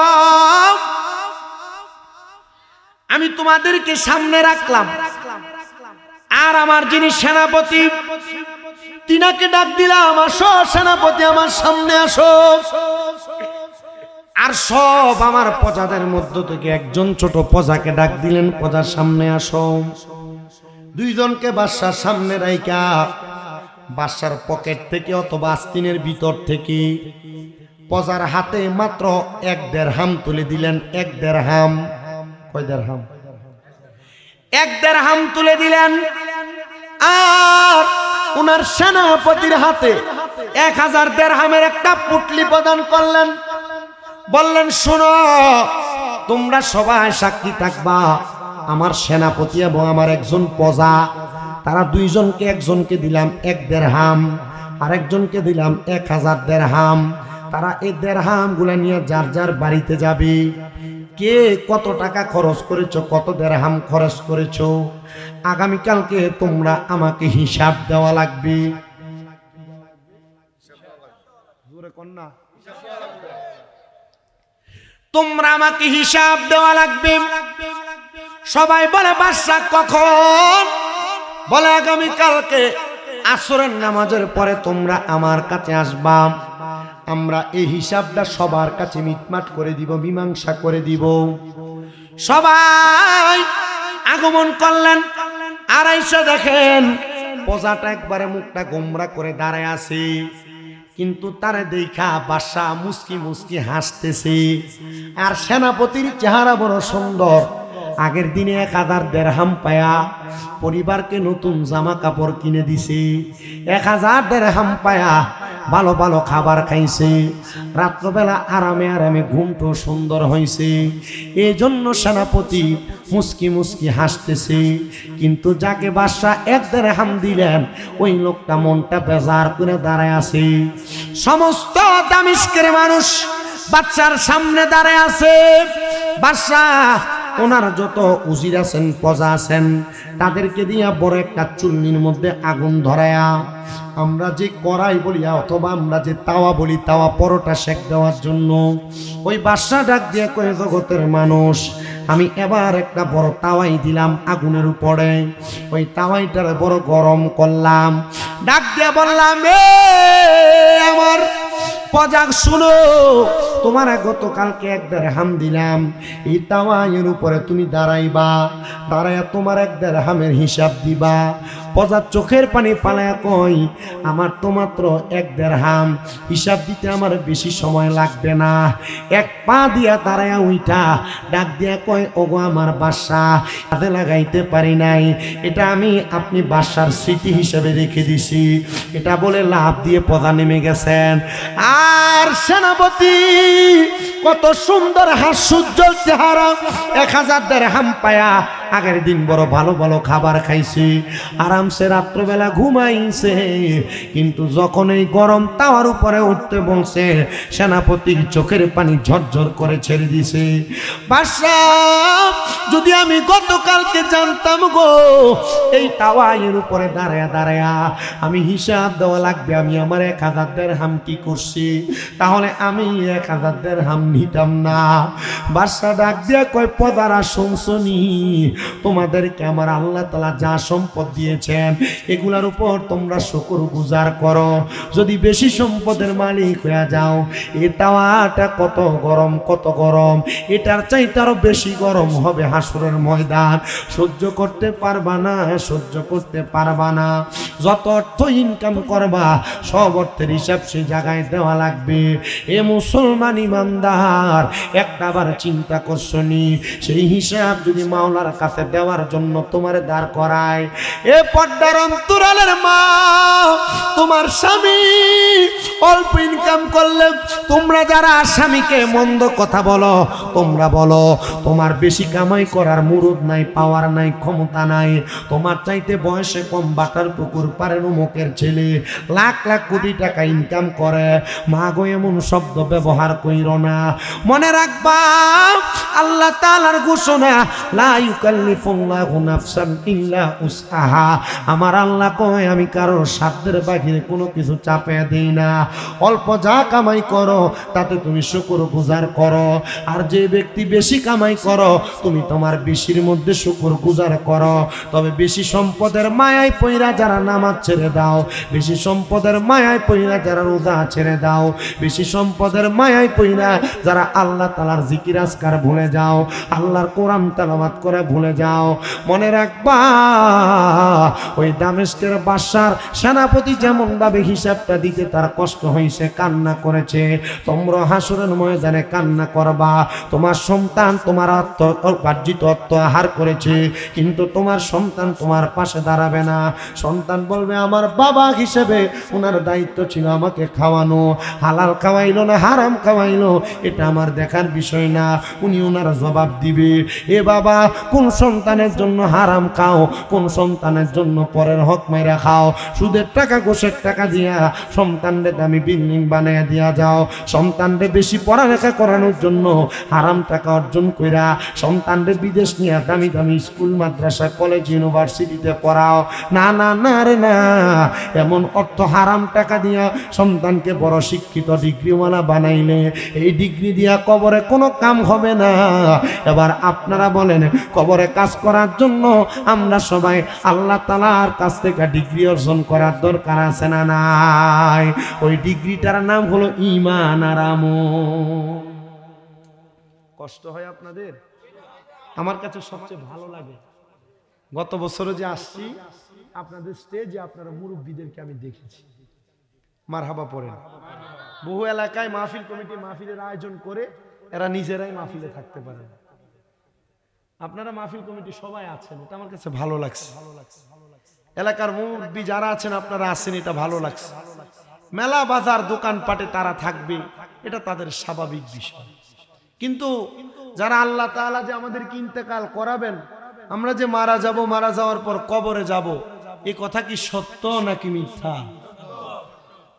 আমি তোমাদেরকে সামনে রাখলাম, আর আমার যিনি সেনাপতি তিনাকে ডাক দিলাম, আসো সেনাপতি, আমার সামনে আসো। আর সব আমার প্রজাদের মধ্য থেকে একজন ছোট প্রজাকে ডাক দিলেন, প্রজার সামনে আসো। 2 জনকে বাদশার সামনে রাইকা বাদশার পকেট থেকে অথবা আস্তিনের ভিতর থেকে প্রজার হাতে মাত্র 1 দিরহাম তুলে দিলেন। 1 দিরহাম, কয় দিরহাম? 1 দিরহাম তুলে দিলেন। আর উনার সেনাপতির হাতে 1000 দিরহামের একটা পুটলি প্রদান করলেন। বললেন, শোনো, তোমরা সবাই সাক্ষী থাকবা, আমার সেনাপতি এবং আমার একজন প্রজা, তারা 2 জনকে, একজনকে দিলাম 1 দিরহাম, আর একজনকে দিলাম 1000 দিরহাম। তারা এই দিরহাম গুলা নিয়ে যার যার বাড়িতে যাবে। কে কত টাকা খরচ করেছো, কত দিরহাম খরচ করেছো, আগামীকালকে তোমরা আমাকে হিসাব দেওয়া লাগবে। তোমরা আমাকে হিসাব দেওয়া লাগবে। সবাই বলে, বাদশা কখন? বলে, আগামীকালকে আসরের নামাজের পরে তোমরা আমার কাছে আসবা, আমরা এই হিসাবটা সবার কাছে মিটমাট করে দিব, মীমাংসা করে দিব। সবাই আগমন করলেন। আর এসে দেখেন প্রজাটা একবারে মুখটা গোমরা করে দাঁড়ায় আছে, কিন্তু তারে দেখা বাদশা মুস্কি মুস্কি হাসতেছে। আর সেনাপতির চেহারা বড় সুন্দর। আগের দিনে 1000 দিরহাম পায়া পরিবারকে নতুন জামা কাপড় কিনে দিছে, 1000 দিরহাম পায়া ভালো ভালো খাবার খাইছে, রাত্রবেলা আরামে আরামে ঘুমটো সুন্দর হয়েছে। এই জন্য সেনাপতি মুস্কি মুস্কি হাসতেছে। কিন্তু যাকে বাদশা 1 দিরহাম দিলেন, ওই লোকটা মনটা বেজার করে দাঁড়ায় আছে। সমস্ত দামেস্কের মানুষ বাদশার সামনে দাঁড়ায় আছে। বাদশা ওনার যত উজির আছেন, প্রজা আছেন, তাদেরকে দিয়া বড় একটা চুল্লির মধ্যে আগুন ধরায়া, আমরা যে কড়াই বলিয়া অথবা আমরা যে তাওয়া বলি, তাওয়া পরোটা সেক দেওয়ার জন্য, ওই বাদশা ডাক দিয়ে কয়ে, জগতের মানুষ, আমি এবার একটা বড় তাওয়াই দিলাম আগুনের উপরে, ওই তাওয়াইটার বড় গরম করলাম। ডাক দিয়ে বললাম, আমার প্রজা শুনো, তোমার গতকালকে 1 দিরহাম দিলাম, এই তাওয়াইয়ের উপরে তুমি দাঁড়াইবা, দাঁড়াইয়া তোমার 1 দিরহামের হিসাব দিবা। প্রজার চোখের পানি ফালায়া কই, আমার তো মাত্র 1 দিরহাম, হিসাব দিতে আমার বেশি সময় লাগবে না। 1 পা দিয়া দাঁড়ায়া উইটা ডাক দিয়া কয়, ওগো আমার বাদশা, হাতে লাগাইতে পারি নাই, এটা আমি আপনি বাদশার স্মৃতি হিসেবে রেখে দিছি। এটা বলে লাভ দিয়ে প্রজা নেমে গেছেন। আর সেনাপতি কত সুন্দর হাস্যোজ্জ্বল চেহারা, 1000 দিরহাম পায়া আগের দিন বড় ভালো ভালো খাবার খাইছে, আরামসে রাত্রবেলা ঘুমাইছে। কিন্তু যখন এই গরম তাওয়ার উপরে উঠতে বলছে, সেনাপতির চোখের পানি ঝরঝর করে ছেড়ে দিছে। বাদশাহ, যদি আমি গতকালকে জানতাম গো এই তাওয়ার উপরে দাঁড়ায়া দাঁড়ায়া আমি হিসাব দেওয়া লাগবে আমি আমার 1000 দিরহাম কি করছি, তাহলে আমি 1000 দিরহাম নিতাম না। বাদশাহ ডাক দিয়া কয়, পদারা শুনছনি, তোমাদেরকে আমার আল্লাহ তাআলা যা সম্পদ দিয়েছেন এগুলার উপর তোমরা শুকর গুজার করো। যদি বেশি সম্পদের মালিক হয়ে যাও, এই তাওয়াটা কত গরম, কত গরম, এটার চাইতে আরো বেশি গরম হবে হাসরের ময়দান। সহ্য করতে পারবা না, সহ্য করতে পারবা না। যত অর্থ ইনকাম করবা সব অর্থের হিসাব সেই জায়গায় দেওয়া লাগবে। এ মুসলমান ইমানদার, একটাবার চিন্তা করছনি সেই হিসাব যদি মাওলার কাছে দেওয়ার জন্য তোমার দাঁড় করায়। এ পর্দার অন্তরালের মা, তোমার স্বামী অল্প ইনকাম করলে তোমরা যারা স্বামীকে মন্দ কথা বলো, তোমরা বলো তোমার বেশি কামাই করার মুরুদ নাই, পাওয়ার নাই, ক্ষমতা নাই, তোমার চাইতে বয়সে কম বাটার পুকুর পারেন অমুকের ছেলে লাখ লাখ কোটি টাকা ইনকাম করে। মা গো, এমন শব্দ ব্যবহার কইর না। মনে রাখবা আল্লাহ তাআলার ঘোষণা, লা ইউকাল্লিফুল্লাহু নাফসান ইল্লা উসআহা। আমার আল্লাহ কয় আমি কারোর সাধ্যের বাহিরে কোনো কিছু চাপে দেই না। অল্প যা কামাই করো তাতে তুমি শুকর গুজার করো, আর যে ব্যক্তি বেশি কামাই করো তুমি তোমার বেশির মধ্যে শুকর গুজার করো। তবে বেশি সম্পদের মায়ায় পইরা যারা নামাজ ছেড়ে দাও, বেশি সম্পদের মায়ায় পইরা যারা রোজা ছেড়ে দাও, বেশি সম্পদের মায়ায় পইরা যারা আল্লাহ তাআলার জিকির আজকার ভুলে যাও, আল্লাহর কোরআন তেলাওয়াত করে ভুলে যাও, মনে রাখবা ওই দামেস্কের বাদশার সেনাপতি যেমন ভাবে হিসাবটা দিতে তার কষ্ট হয়েছে, কান্না করেছে, তোমরা হাসরের ময়দানে কান্না করবা। তোমার সন্তান তোমার উপার্জিত অর্থ আহার করেছে, কিন্তু তোমার সন্তান তোমার পাশে দাঁড়াবে না। সন্তান বলবে আমার বাবা হিসেবে ওনার দায়িত্ব ছিল আমাকে খাওয়ানো, হালাল খাওয়াইলো না হারাম খাওয়াইলো এটা আমার দেখার বিষয় না, উনি ওনার জবাব দিবে। এ বাবা, কোন সন্তানের জন্য হারাম খাও, কোন সন্তানের জন্য পরের হক মাইরা খাও, সুদের টাকা ঘুষের টাকা দিয়া সন্তানরে দামি বিল্ডিং বানাইয়া দিয়া যাও, সন্তানরে বেশি পড়ালেখা করানোর জন্য হারাম টাকা অর্জন কইরা সন্তানরে বিদেশ নিয়ে দামি দামি স্কুল মাদ্রাসা কলেজ ইউনিভার্সিটিতে পড়াও। না না না রে না, এমন অর্থ হারাম টাকা দিয়া সন্তানকে বড় শিক্ষিত ডিগ্রিওয়ালা বানাইলে এই ডিগ্রি দিয়া কবরে কোনো কাম হবে না। এবার আপনারা বলেন, কবরে কাজ করার জন্য আমরা সবাই আল্লাহ তাআলার কাছ থেকে ডিগ্রি অর্জন করার দরকার আছে না নাই? ওই ডিগ্রিটার নাম হলো ঈমান আর আমল। কষ্ট হয় আপনাদের? আমার কাছে সবচেয়ে ভালো লাগে, গত বছরও যে আসছি আপনাদের স্টেজে আপনারা মুরব্বীদেরকে আমি দেখেছি, মারহাবা পড়েন। বহু এলাকায় মাহফিল কমিটি মাহফিলের আয়োজন করে এরা নিজেরাই মাহফিলে থাকতে পারে। আপনারা মাহফিল কমিটি সবাই আছেন, এটা আমার কাছে ভালো লাগছে। এলাকার মুরব্বী যারা আছেন আপনারা আছেন, এটা ভালো লাগছে। মেলা বাজার দোকানপাটে তারা থাকবে, এটা তাদের স্বাভাবিক বিষয়। কিন্তু যারা আল্লাহ তাআলা যে আমাদেরকে ইন্তেকাল করাবেন, আমরা যে মারা যাব, মারা যাওয়ার পর কবরে যাব, এই কথা কি সত্য নাকি মিথ্যা?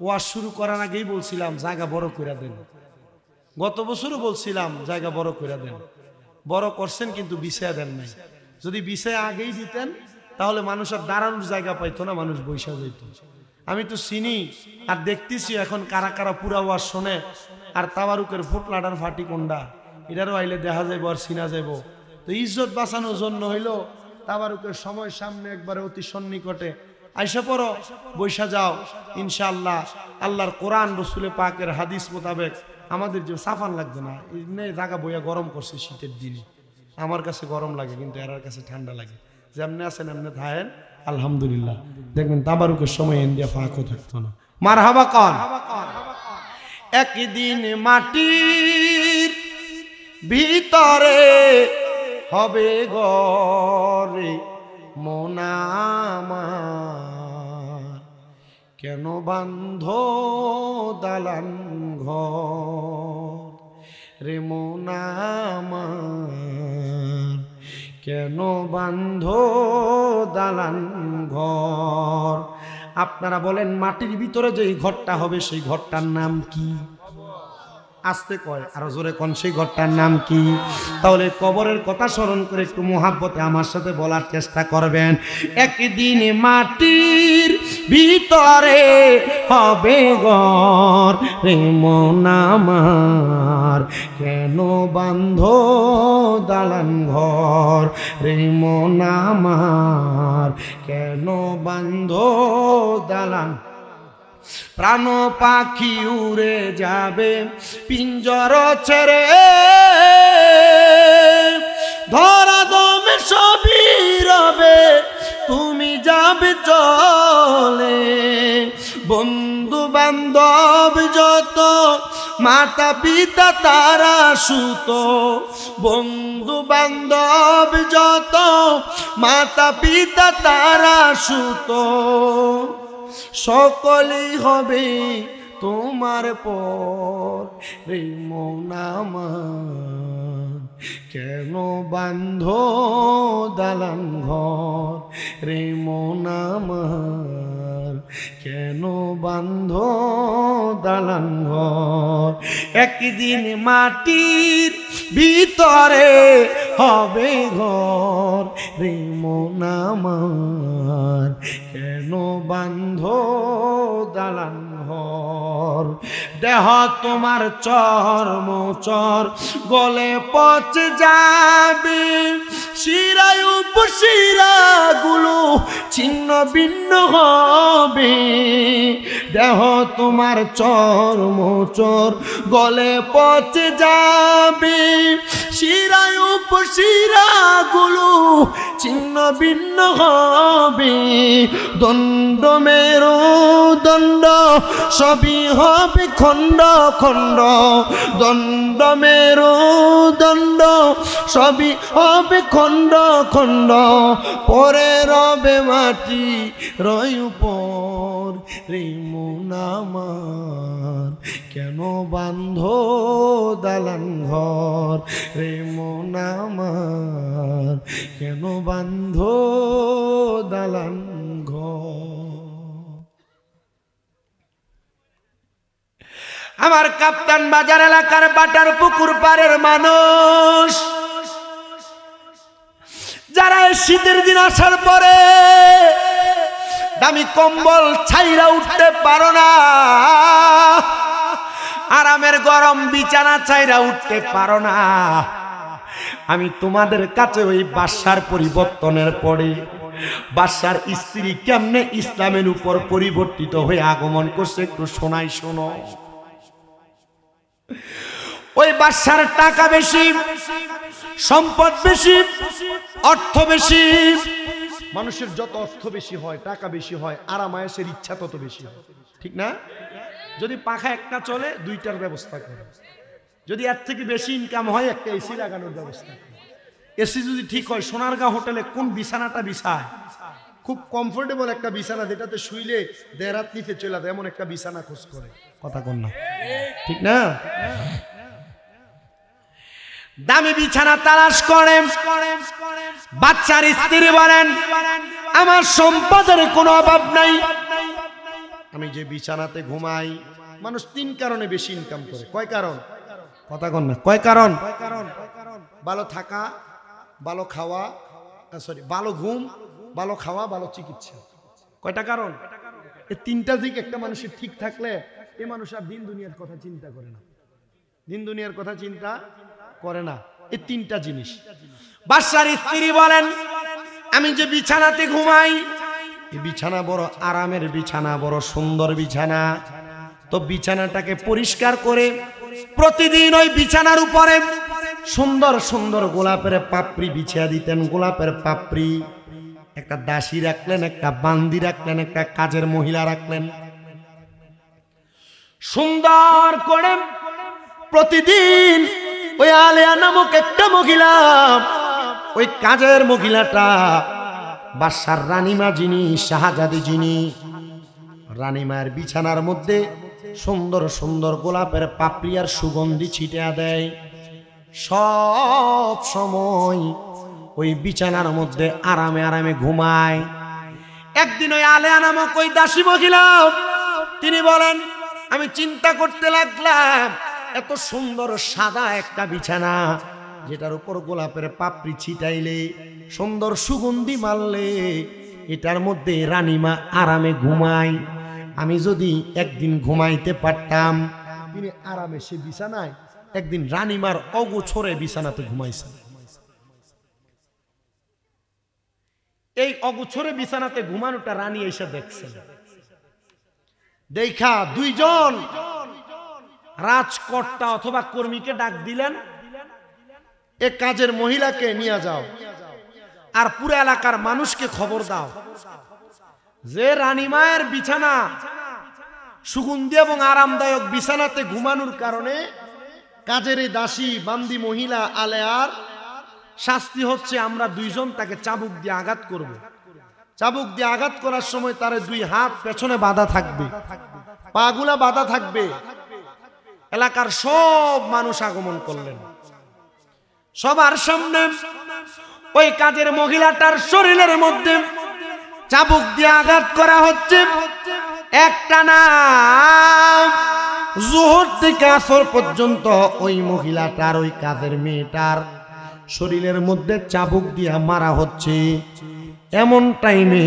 ওয়াজ শুরু করার আগেই বলছিলাম জায়গা বড় করে দেন। গত বছরও বলছিলাম জায়গা বড় করে দেন, বড় করছেন কিন্তু বিছায়া দেন নাই। যদি বিছায়া আগেই দিতেন তাহলে মানুষ আর দাঁড়ানোর জায়গা পাইতো না, মানুষ বৈশা যেত। আমি তো চিনি আর দেখতেছি এখন কারা কারা পুরা ওয়াজ শোনে, আর তাবারুকের ফুটলাটার ফাটি কোনটা এটারও আইলে দেখা যাইব আর চিনা যাইব। তো ইজ্জত বাঁচানোর জন্য হইলো তাবারুকের সময় সামনে একবারে অতি সন্নিকটে আইসা পড়ো, বৈশা যাও, ইনশাআল্লাহ আল্লাহর কোরআন রসুলে পাকের হাদিস মোতাবেক আমাদের যে সাফান লাগবে না। এই জায়গা বইয়া গরম করছে শীতের দিনে, আমার কাছে গরম লাগে কিন্তু এরার কাছে ঠান্ডা লাগে। যেমনি আছেন এমনি থাকেন, আলহামদুলিল্লাহ। দেখবেন তাবারুকের সময় ইন্ডিয়া ফাঁকও থাকতো না। মারহাবা কন। একদিন মাটির ভিতরে হবে ঘরে মন আমার, কেন বান্ধ দালান ঘর। রে মন আমার, কেন বান্ধো দালান ঘর। আপনারা বলেন মাটির ভিতরে যেই ঘরটা হবে সেই ঘরটার নাম কি? আস্তে কয়, আরো জোরে কোন, সেই ঘরটার নাম কি? তাহলে কবরের কথা স্মরণ করে একটু মোহাব্বতে আমার সাথে বলার চেষ্টা করবেন। একদিন মাটির ভিতরে হবে ঘর, রে মন আমার, কেন বান্ধো দালান ঘর, রে মন আমার, কেন বান্ধো দালান। প্রাণ পাখি উড়ে যাবে পিঞ্জর ছেড়ে, ধরা দমে সবই রবে, তুমি যাবে চলে। বন্ধু বান্ধব যত, মাতা পিতা তারা সুত, বন্ধু বান্ধব যত, মাতা পিতা তারা সুত, সকলেই হবে তোমার পর, রে মন আমার, কেন বান্ধো দালান ঘর, রে মন আমার, কেন বান্ধো দালান ঘর। একদিন মাটির ভিতরে হবে ঘর, রে মন আমার, কেন বান্ধো দালান ঘর। দেহ তোমার চর্ম চর গলে পচে যাবে, শিরায় উপশিরা গুলো ছিন্ন ভিন্ন হবে। দেহ তোমার চর্ম চর গলে পচে যাবে, শিরায় উপশিরা গুলো ছিন্ন ভিন্ন হবে। দণ্ড মেরু দণ্ড সবই হবে খণ্ড খণ্ড, দণ্ড মেরু দণ্ড সবই হবে খণ্ড খণ্ড। পরে রবে মাটি রয় উপর, রে মন আমার, কেন বান্ধো দালান ঘর, রে মন আমার, কেন বান্ধো দালান ঘর। আমার কাপ্তান বাজার এলাকার বাটার পুকুর পাড়ের মানুষ, যারা শীতের দিন আসার পরে দামি কম্বল ছাইরা উঠতে পারো না, আরামের গরম বিছানা ছাইরা উঠতে পারো না, আমি তোমাদের কাছে ওই বাদশার পরিবর্তনের পরে বাদশার স্ত্রী কেমনে ইসলামের উপর পরিবর্তিত হয়ে আগমন করছে একটু শোনাই, শোনো। ওই বাদশার টাকা বেশি, সম্পদ বেশি, অর্থ বেশি। মানুষের যত অর্থ বেশি হয়, টাকা বেশি হয়, আরামায়েশের ইচ্ছা তত বেশি হয়, ঠিক না? যদি পাখা একটা চলে দুইটার ব্যবস্থা করে, যদি এর থেকে বেশি ইনকাম হয় একটা এসি লাগানোর ব্যবস্থা করে। এসি যদি ঠিক হয়, সোনারগাঁও হোটেলে কোন বিছানাটা বিছায়, খুব কমফোর্টেবল একটা বিছানা যেটাতে শুইলে দেড়াত নিতে চলে যায়, এমন একটা বিছানা খোঁজ করে, কথা কন না, ঠিক না? দামি বিছানা তালাশ করে। বাচ্চার স্ত্রী বলেন, আমার সম্পদের কোনো অভাব নাই, আমি যে বিছানাতে ঘুমাই। মানুষ তিন কারণে বেশি ইনকাম করে। কয় কারণ? কথা কন না, কয় কারণ? ভালো থাকা, ভালো খাওয়া, ভালো ঘুম, ভালো খাওয়া, ভালো চিকিৎসা। কয়টা কারণ? এই তিনটা দিক একটা মানুষের ঠিক থাকলে এ মানুষ আর দিন দুনিয়ার কথা চিন্তা করে না, দিন দুনিয়ার কথা চিন্তা করে না। এই তিনটা জিনিস। বাদশার স্ত্রী বলেন, আমি যে বিছানাতে ঘুমাই, এই বিছানা বড় আরামের বিছানা, বড় সুন্দর বিছানা। তো বিছানাটাকে পরিষ্কার করে প্রতিদিন ওই বিছানার উপরে সুন্দর সুন্দর গোলাপের পাপড়ি বিছিয়ে দিতেন। গোলাপের পাপড়ি, একটা দাসী রাখলেন, একটা বান্দি রাখলেন, একটা কাজের মহিলা রাখলেন। সুন্দর করে প্রতিদিন ওই আলেয়া নামক একটা মহিলা, ওই কাজের মহিলাটা বাদশার রানীমা যিনি, শাহজাদি যিনি, রানীমার বিছানার মধ্যে সুন্দর সুন্দর গোলাপের পাপড়ি আর সুগন্ধি ছিটিয়ে দেয়। সব সময় ওই বিছানার মধ্যে আরামে আরামে ঘুমায়। একদিন ওই আলেয়া নামক ওই দাসী মহিলা তিনি বলেন, আমি চিন্তা করতে লাগলাম এত সুন্দর সাদা একটা বিছানা, যেটার উপর গোলাপের পাপড়ি ছিটাইলে, সুন্দর সুগন্ধি মারলে, এটার মধ্যে রানীমা আরামে ঘুমায়। আমি যদি একদিন ঘুমাইতে পারতাম। তিনি আরামে সে বিছানায় একদিন রানীমার অগোছরে বিছানাতে ঘুমাইছেন। এই অগোছরে বিছানাতে ঘুমানোটা রানী এসে দেখছেন। দেখা দুইজন রাজকর্তা অথবা কর্মীকে ডাক দিলেন, এ কাজের মহিলাকে নিয়ে যাও আর পুরো এলাকার মানুষকে খবর দাও যে রানীমায়ের বিছানা সুগন্ধি এবং আরামদায়ক বিছানাতে ঘুমানোর কারণে কাজের এই দাসী বান্দি মহিলা আলেয়ার শাস্তি হচ্ছে আমরা দুইজন তাকে চাবুক দিয়ে আঘাত করব। চাবুক দিয়ে আঘাত করার সময় তার দুই হাত পেছনে বাঁধা থাকবে, পাগুলা বাঁধা থাকবে। এলাকার সব মানুষ আগমন করলেন। সবার সামনে ওই কাজের মহিলাটার শরীরের মধ্যে চাবুক দিয়ে আঘাত করা হচ্ছে। একটা না যোহর থেকে আসর পর্যন্ত ওই মহিলাটার, ওই কাজের মেয়েটার শরীরের মধ্যে চাবুক দিয়ে মারা হচ্ছে। এমন টাইমে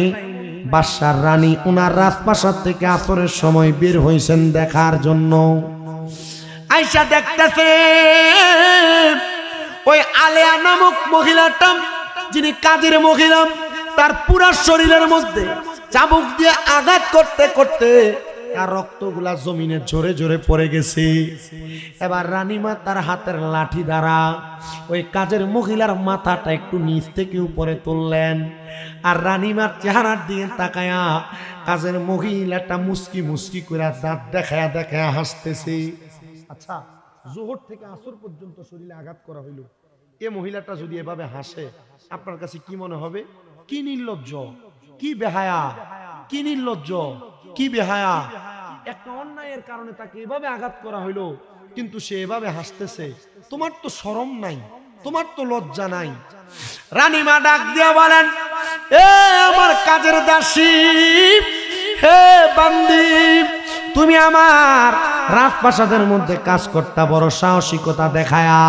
বাদশার রানী ওনার রাজপ্রাসাদ থেকে আসরের সময় বের হয়েছেন দেখার জন্য। আয়সা দেখতেছে ওই আলেয়া নামক মহিলাটা, যিনি কাজের মহিলা, তার পুরা শরীরের মধ্যে চাবুক দিয়ে আঘাত করতে করতে আর রক্তগুলা জমিনে ঝরে ঝরে পড়ে গেছে। এবার রানীমা তার হাতের লাঠি দ্বারা ওই কাজের মহিলার মাথাটা একটু নিচ থেকে উপরে তুললেন। আর রানীমার চেহারার দিকে তাকায়া কাজের মহিলাটা মুস্কি মুস্কি করে দাঁত দেখায়া দেখায়া হাসতেছে। আচ্ছা, জোহর থেকে আসর পর্যন্ত শরীরে আঘাত করা হইল, এ মহিলাটা যদি এভাবে হাসে আপনার কাছে কি মনে হবে? কি নির্লজ্জ, কি বেহায়া, কি নির্লজ্জ, কি বেহায়া। একটা অন্যায়ের কারণে তাকে এভাবে আঘাত করা হইল, কিন্তু সে এভাবে হাসতেছে। তোমার তো শরম নাই, তোমার তো লজ্জা নাই। রানীমা ডাক দিয়া বলেন, এ আমার কাজের দাসী, হে বান্দি, তুমি আমার রাজপ্রাসাদের মধ্যে কাজ করতে বড় সাহসিকতা দেখায়া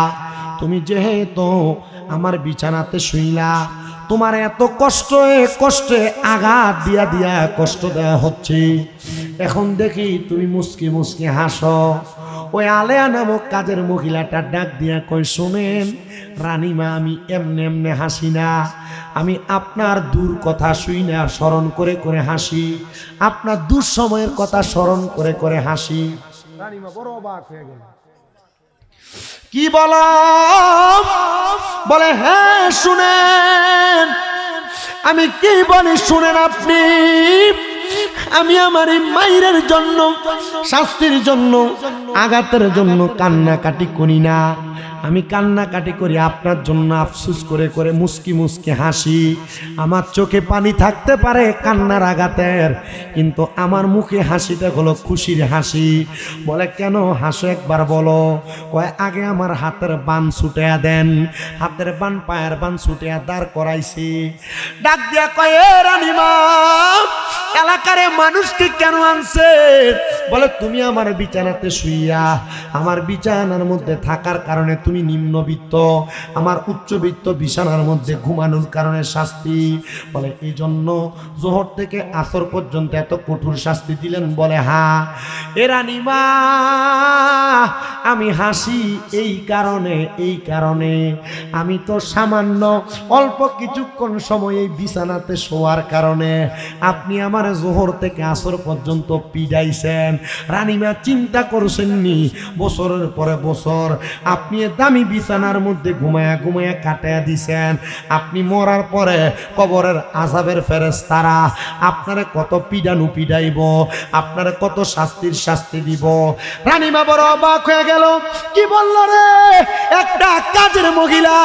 তুমি যেহেতু আমার বিছানাতে শুইলা, তোমার এত কষ্টে আঘাত দিয়া দিয়া কষ্ট দেওয়া হচ্ছে, এখন দেখি তুমি মুস্কি মুস্কি হাসো। ওই আলেয়া নামক কাজের মহিলাটা ডাক দিয়া কই, শোনেন রানীমা, আমি এমনে এমনে হাসি না, আমি আপনার দূর কথা শুই না স্মরণ করে করে হাসি, আপনার দূর সময়ের কথা স্মরণ করে করে হাসি। রানীমা বড় অবাক হয়ে গেল। কি বলো? বলে, হ্যাঁ শুনেন, আমি কি বলি শুনেন আপনি। আমি আমার এই মায়ের জন্য, শাস্তির জন্য, আঘাতের জন্য কান্নাকাটি করি না, আমি কান্নাকাটি করি আপনার জন্য আফসোস করে করে মুস্কি মুস্কি হাসি। আমার চোখে পানি থাকতে পারে কান্নার আঘাতের, কিন্তু আমার মুখে হাসিটা হলো খুশির হাসি। বলে, কেন হাসো একবার বলো। কয়, আগে আমার হাতের বান ছুটিয়া দেন। হাতের বান পায়ের বান ছুটিয়া দাঁড় করাইছি। ডাক দিয়া কয়, এ রানীমা, এলাকারে মানুষকে কেন আনছে? বলে, তুমি আমার বিছানাতে শুইয়া আমার বিছানার মধ্যে থাকার কারণে তুমি নিম্নবিত্ত, আমার উচ্চবিত্ত বিছানার মধ্যে ঘুমানোর কারণে শাস্তি। বলে, এই জন্য জোহর থেকে আসর পর্যন্ত এত কঠোর শাস্তি দিলেন? বলে, হ্যাঁ। এ রানীমা, আমি হাসি এই কারণে আমি তো সামান্য অল্প কিছুক্ষণ সময় এই বিছানাতে শোয়ার কারণে আপনি আমার জোহর থেকে আসর পর্যন্ত পিডাইছেন। রানীমা চিন্তা করছেননি, বছরের পরে বছর আপনি দামি বিছানার মধ্যে ঘুমায়া ঘুমায়া কাটাইয়া দিছেন। আপনি মরার পরে কবরের আযাবের ফেরেশতারা আপনারে কত পিডানু পিডাইব, আপনারে কত শাস্তি দিব। রানীমা বড় অবাক হয়ে গেল। কি বলল রে? একটা কাজের মহিলা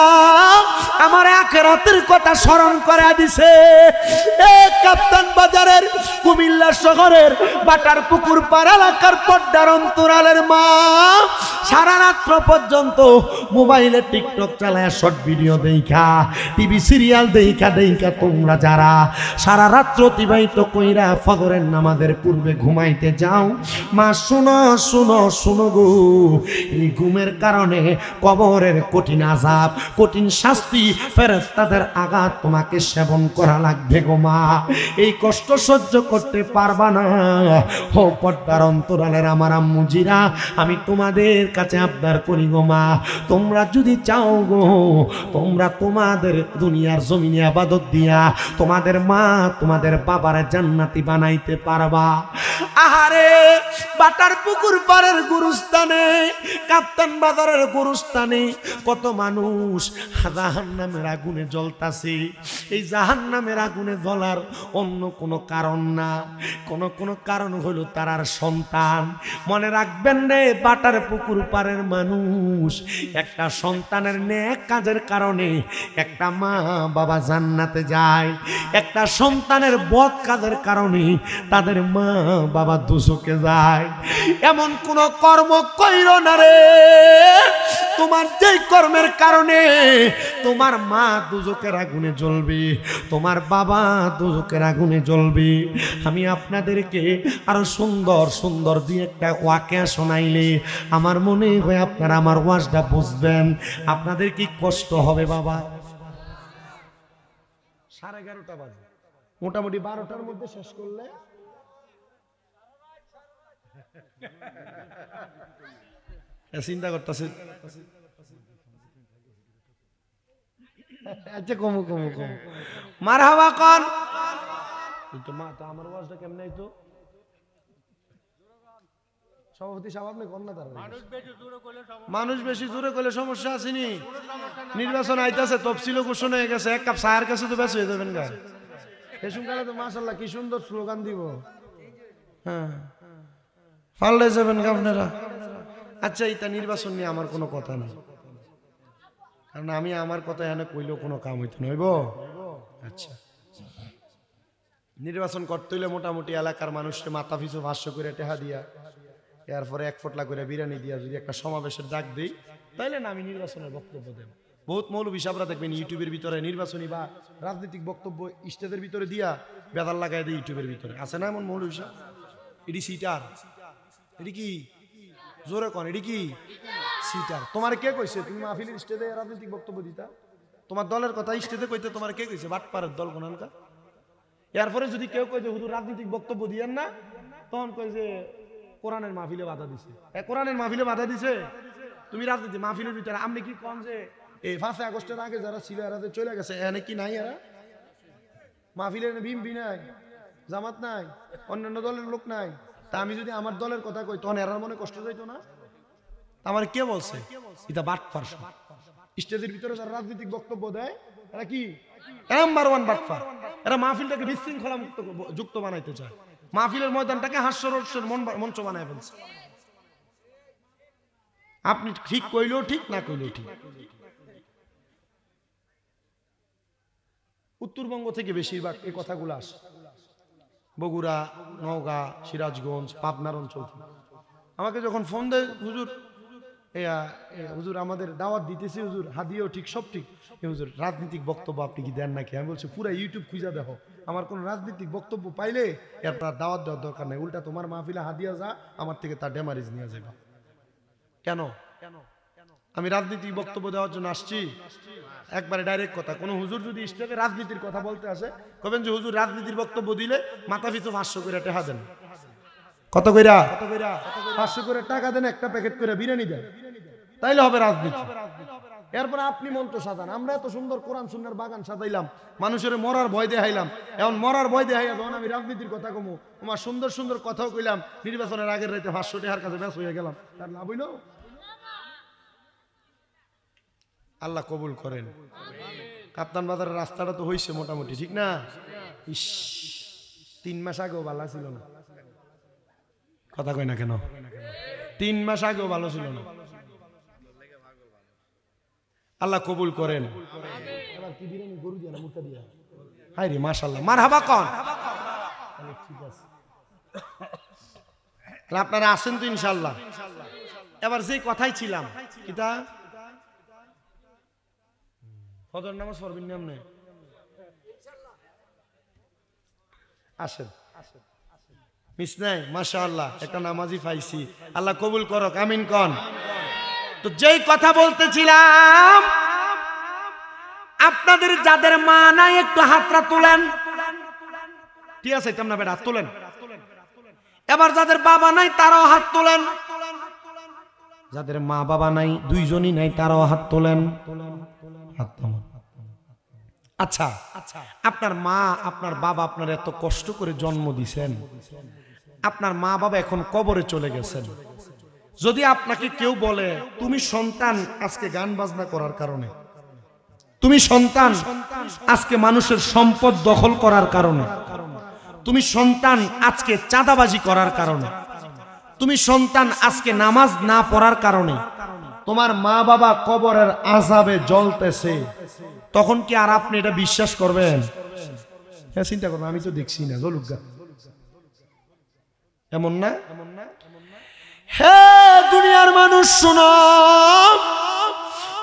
আমার আখিরাতের কথা স্মরণ করে দিছে। কাপ্তান বাজারের, কুমিল্লা শহরের বাটার পুকুর পাড় এলাকার পদ্মার অন্তরালের মা সারা রাত্র পর্যন্ত মোবাইলে টিকটক চালায়, শর্ট ভিডিও দেখা, টিভি সিরিয়াল দেখা তোমরা যারা সারা রাত্র অতিবাহিত কইরা ফজরের নামাজের পূর্বে ঘুমাইতে যাও, মা শুনো শুনো শুনো গো, এই ঘুমের কারণে কবরের কঠিন আযাব, কঠিন শাস্তি, ফেরেশতাদের আঘাত তোমাকে সেবন করা লাগবে গো মা। এই কষ্ট সহ্য করতে পারবা না। ও পর্দার অন্তরালের আমার আম্মুজিরা, আমি তোমাদের কাছে আবদার করি গো মা, তোমরা যদি চাও গো, তোমরা তোমাদের দুনিয়ার জমিনে ইবাদত দিয়া তোমাদের মা তোমাদের বাবার জান্নাতি বানাইতে পারবা। আহারে বাটার পুকুর পাড়ের গুরুস্থানে, কাপ্তান বাজারের গুরুস্থানে কত মানুষ জাহান্নামের আগুনে জ্বলতাছে। এই জাহান্নামের আগুনে জ্বলার অন্য কোনো কারণ না, কোনো কারণ হলো তারার সন্তান। মনে রাখবেন রে বাটার পুকুর পাড়ের মানুষ, একটা সন্তানের নেক কাজের কারণে একটা মা বাবা জান্নাতে যায়, একটা সন্তানের বদ কাজের কারণে তাদের মা বাবা দোজখে যায়। এমন কোন কর্ম কইরো না রে, তোমার যেই কর্মের কারণে তোমার মা দোজখের আগুনে জ্বলবে, তোমার বাবা দোজখের আগুনে জ্বলবে। আমি আপনাদেরকে আরো সুন্দর সুন্দর দিয়ে একটা ওয়াকিয়া শোনাইলে আমার মনে হয় আপনারা আমার ওয়াজটা বুঝবেন। আপনাদের কি কষ্ট হবে বাবা? 11:30 বাজে, মোটামুটি 12টার মধ্যে শেষ করলে চিন্তা করতেছে। আচ্ছা কমু কমু কমু মারহাবা কোন তো মা, তো আমার ওয়াজটা কেমন হইতো? সভাপতি সাহেব আপনি কোন না, তার মানুষ বেশি জোরে করলে সমস্যা আসেনি। নির্বাচন আইতাছে, তফসিল ঘোষণা হয়ে গেছে, এক কাপ চায়ের কাছে তো বেশ হয়ে যাবেন গা। এসুনকালে তো মাশাআল্লাহ কি সুন্দর স্লোগান দিব, হ্যাঁ পাল্টে যাবেন গা আপনারা। আচ্ছা এটা নির্বাচন নিয়ে আমার কোনো কথা নেই, কারণ আমি আমার কথা এনে কইলেও কোনো কাম হইতো না, হইব? আচ্ছা, নির্বাচন করতে হইলে মোটামুটি এলাকার মানুষকে মাথা পিছু 500 করে টাকা দিয়া, এরপরে 1 পটলা করে বিরিয়ানি দিয়া যদি একটা সমাবেশের ডাক দিই, তাইলে না আমি নির্বাচনের বক্তব্য দেব। বহুত মৌলবী সাহেবরা দেখবেন ইউটিউবের ভিতরে নির্বাচনী বা রাজনৈতিক বক্তব্য স্টেজের ভিতরে দিয়া বেদাল লাগাই দেয় ইউটিউবের ভিতরে, আছে না এমন মৌলবী সাহেব? এটি সিটার, এটি কি জোরে কন, এটি কি সিটার? তোমার কে কইছে তুমি মাহফিলের স্টেজে রাজনৈতিক বক্তব্য দিতা? তোমার দলের কথা স্টেজে কইতে তোমার কে কইছে? বাটপারের দল কোনখানকার। এরপরে যদি কেউ কই যে হুজুর রাজনৈতিক বক্তব্য দিয়েন না, তখন কই যে কোরআনের মাহফিলে বাধা দিছে। কোরআনের মাহফিলে বাধা দিছে, তুমি রাজনীতি মাহফিলের ভিতরে আপনি কি কম যে এই 5 আগস্টের আগে যারা ছিল এরা যে চলে গেছে, এনে কি নাই? এরা মাহফিলে বিএনপি নাই, জামাত নাই, অন্যান্য দলের লোক নাই, তা আমি যদি আমার দলের কথা কই তখন এরার মনে কষ্ট যাইতো না? আমার কে বলছে এটা বাটপার? স্টেজের ভিতরে যারা রাজনৈতিক বক্তব্য দেয় এরা কি নাম্বার 1 বাটপার। এরা মাহফিলটাকে বিশৃঙ্খলা মুক্ত যুক্ত বানাইতে চায়, মাহফিলের ময়দানটাকে হাস্যরসের মঞ্চ বানায় ফেলছে। আপনি ঠিক কইলেও ঠিক, না কইলেও ঠিক। উত্তরবঙ্গ থেকে বেশিরভাগ এই কথাগুলো আসে, বগুড়া, নওগাঁ, সিরাজগঞ্জ, পাবনার অঞ্চল। আমাকে যখন ফোন দেয় হুজুর হুজুর আমাদের দাওয়াত দিতেছি, হুজুর হাদিয়াও ঠিক সব ঠিক, হুজুর রাজনৈতিক বক্তব্য আপনি কি দেন নাকি? আমি বলছি পুরো ইউটিউব খুঁজা দেখো, আমার কোন রাজনৈতিক বক্তব্য পাইলে এরপর দাওয়াত দেওয়ার দরকার নেই, উল্টা তোমার মাহফিলে হাদিয়া যা আমার থেকে তার ড্যামারেজ নিয়ে যাবে। কেন? আমি রাজনৈতিক বক্তব্য দেওয়ার জন্য আসছি? একবারে ডাইরেক্ট কথা, কোন হুজুর যদি স্টেজে রাজনীতির কথা বলতে আসে, কবেন যে হুজুর রাজনীতির বক্তব্য দিলে মাথা পিছু 500 করে টাকা দেন। কত কইরা? 500 করে টাকা দেন, একটা প্যাকেট করে বিরিয়ানি দেন, তাইলে হবে রাজনীতি। এরপরে আপনি মন্ত্র সাজান, আমরা এত সুন্দর কোরআন সুন্নাহর বাগান সাজাইলাম, মানুষের মরার ভয় দেখাইলাম, এখন মরার ভয় দেখাইয়া যখন আমি রাজনীতির কথা কমু, আমার সুন্দর সুন্দর কথাও কইলাম, নির্বাচনের আগের রাতে 500 টাকার কাছে ব্যস্ত হয়ে গেলাম, তার লাভ হইল? আল্লাহ কবুল করেন। কাপ্তান বাজারের রাস্তাটা তো হইছে মোটামুটি, ঠিক না? ইস 3 মাস আগেও ভালো ছিল না, কথা কই না কেন? 3 মাস আগেও ভালো ছিল না। আল্লাহ কবুল করেন। এবার কি বিরিয়ানি গরু দিয়া না মুরগি দিয়া? হাই রে মাশাআল্লাহ, মারহাবা কোন? ঠিক আছে, আপনারা আছেন তো ইনশাআল্লাহ? এবার যে কথাই ছিলাম কিতা ফজর নামাজ পড়বেন না আপনি আসেন মিস নাই মাশাআল্লাহ একটা নামাজি পাইছি আল্লাহ কবুল করক আমিন কোন তো যেই কথা বলতেছিলাম আপনাদের যাদের মা নাই একটু হাতটা তোলেন ঠিক আছে তোমরা বেটা হাত তোলেন এবার যাদের বাবা নাই তারাও হাত তোলেন যাদের মা বাবা নাই দুইজনই নাই তারাও হাত তোলেন হাত তোলেন আচ্ছা আপনার মা আপনার বাবা আপনার এত কষ্ট করে জন্ম দিয়েছেন আপনার মা বাবা এখন কবরে চলে গেছেন যদি আপনাকে কেউ বলে তুমি সন্তান আজকে গান বাজনা করার কারণে তুমি সন্তান আজকে মানুষের সম্পদ দখল করার কারণে তুমি সন্তান আজকে চাঁদাবাজি করার কারণে তুমি সন্তান আজকে নামাজ না পড়ার কারণে তোমার মা বাবা কবরের আযাবে জ্বলতেছে তখন কি আর আপনি এটা বিশ্বাস করবেন হ্যাঁ চিন্তা করবেন আমি তো দেখছি না জলুগা এমন না হে দুনিয়ার মানুষ শুনো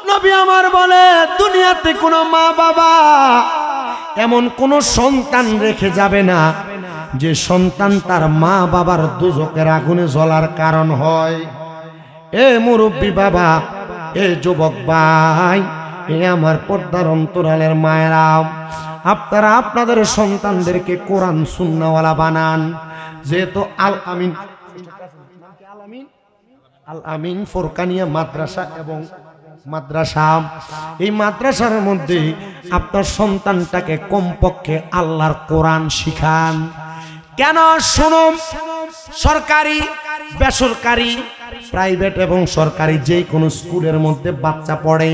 নবী আমার বলে দুনিয়াতে কোনো মা বাবা এমন কোন সন্তান রেখে যাবে না যে সন্তান তার মা বাবার দোজখের আগুনে জ্বলার কারণ হয় এ মুরব্বী বাবা এ যুবক ভাই এ আমার পর্দার অন্তরালের মায়েরা আপনারা আপনাদের সন্তানদেরকে কোরআন সুন্নাহওয়ালা বানান যেহেতু আল আমিন ফোরকানিয়া মাদ্রাসা এবং মাদ্রাসা এই মাদ্রাসার মধ্যে আপনার সন্তানটাকে কমপক্ষে আল্লাহর কোরআন শিখান কেন শুনো সরকারি বেসরকারি প্রাইভেট এবং সরকারি যে কোনো স্কুলের মধ্যে বাচ্চা পড়ে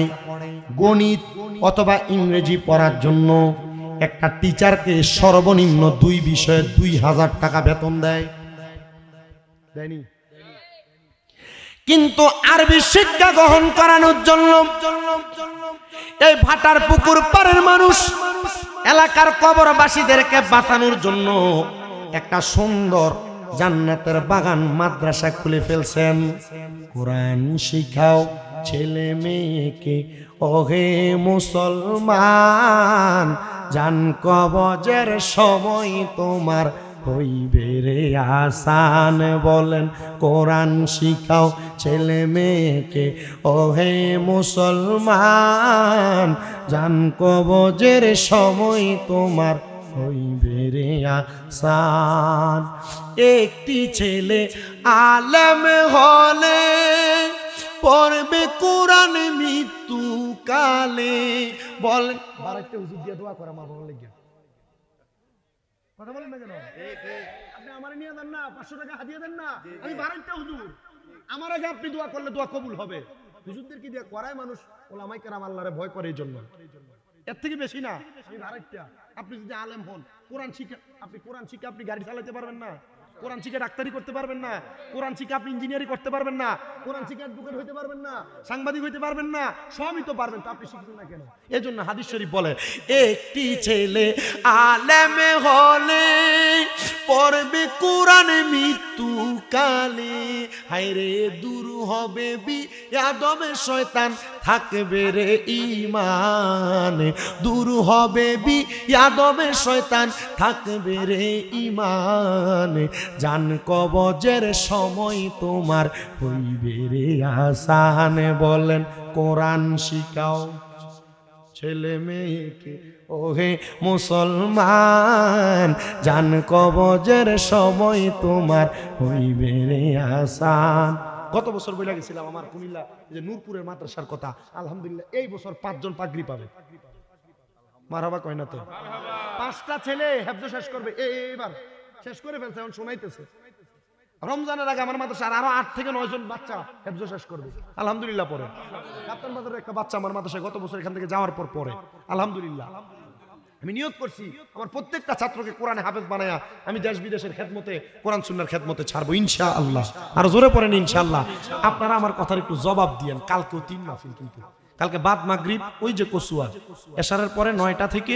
গণিত অথবা ইংরেজি পড়ার জন্য একটা টিচারকে সর্বনিম্ন 2 বিষয়ে 2000 টাকা বেতন দেয় দেয়নি কিন্তু আরবি শিক্ষা গ্রহণ করানোর জন্য এই ভাটার পুকুর পাড়ের মানুষ এলাকার কবরবাসীদেরকে বাঁচানোর জন্য একটা সুন্দর জান্নাতের বাগান মাদ্রাসা খুলে ফেলছেন কোরআন শিখাও ছেলে মেয়েকে ওহে মুসলমান জান কবজের সময় তোমার হইবে রে আসান বলেন কোরআন শিখাও ছেলে মেয়েকে ওহে মুসলমান জান কবজের সময় তোমার হইবে রে আসান একটি ছেলে আলেম হলে পড়বে কোরআন মৃত্যু কালে বলেন বারাইতে হুজুর দিয়ে দোয়া করা মা বাবা লাগিয়া কথা বলেন না কেন আপনি আমারে নিয়ে দেন না 500 টাকা হাদিয়া দেন না আমি বারাইতে হুজুর আমার আগে আপনি দোয়া করলে দোয়া কবুল হবে হুজুরদের কি দিয়ে করায় মানুষ ওলামায়ে কেরাম আল্লাহরে ভয় করে এই জন্য এর থেকে বেশি না আমি বারাইতে আপনি যদি আলেম হন কোরআন শিখে আপনি গাড়ি চালাতে পারবেন না কোরআন শিখে ডাক্তারি করতে পারবেন না কোরআন শিখে আপনি ইঞ্জিনিয়ারিং করতে পারবেন না কোরআন শিখে অ্যাডভোকেট হইতে পারবেন না সাংবাদিক হইতে পারবেন না সবই তো পারবেন তো আপনি শিখবেন না কেন এজন্য হাদিস শরীফ বলে একটি ছেলে আলেম হলে পড়বে কোরআন মৃত্যু কালে হায়রে দূর হবে বিয়াদবে শয়তান থাকবে রে ঈমান দূর হবে বিয়াদবে শয়তান থাকবে রে ঈমান জান কবজের সময় তোমার হইবে রে আসান বলেন কোরআন শিখাও ছেলে মেয়েকে ওহে মুসলমান জান কবজের সময় তোমার হইবে রে আসান গত বছর বইলা গেছিলাম আমার কুমিল্লা যে নূরপুরের মাদ্রাসার কথা আলহামদুলিল্লাহ এই বছর 5 জন পাগড়ি পাবে মারহাবা কয় না তো 5টা ছেলে হেফজ শেষ করবে এইবার শেষ করে ফেলছে এখন শোনাইতেছে রমজানের আগে আমার মাদ্রাসার আরো 8 থেকে 9 জন বাচ্চা হেফজ শেষ করবে আলহামদুলিল্লাহ পরে কাপ্তান বাজারের একটা বাচ্চা আমার মাদ্রাসায় গত বছর এখান থেকে যাওয়ার পর পরে আলহামদুলিল্লাহ আমি নিয়ত করছি আমার প্রত্যেকটা ছাত্রকে কোরআনে হাফেজ বানায়া আমি দেশ বিদেশের খেদমতে কোরআন সুন্নাহর খেদমতে ছাড়বো ইনশাআল্লাহ আর জোরে পড়েন ইনশাআল্লাহ আপনারা আমার কথার একটু জবাব দিয়েন কালকেও 3 মাহফিল কিন্তু কালকে বাদ মাগরিব ওই যে কসুয়া এশারের পরে 9টা থেকে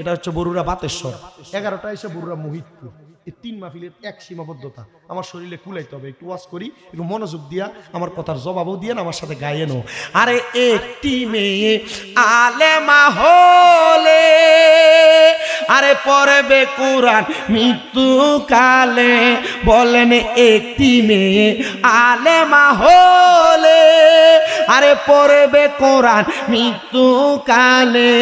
এটা হচ্ছে বরুড়া বাতেশ্বর 11টা এসে বরুড়া মোহিতপুর এই 3 মাহফিলের এক সীমাবদ্ধতা, আমার শরীরে কুলাইতে হবে, একটু ওয়াজ করি, একটু মনোযোগ দিয়া আমার কথার জবাবও দিয়ে আমার সাথে গায়েনও। আরে একটি মেয়ে আলেমা হলে আরে পড়বে কোরআন মৃত্যুকালে, বলেন একটি মেয়ে আলেমা হলে আরে পড়বে কোরআন মৃত্যুকালে,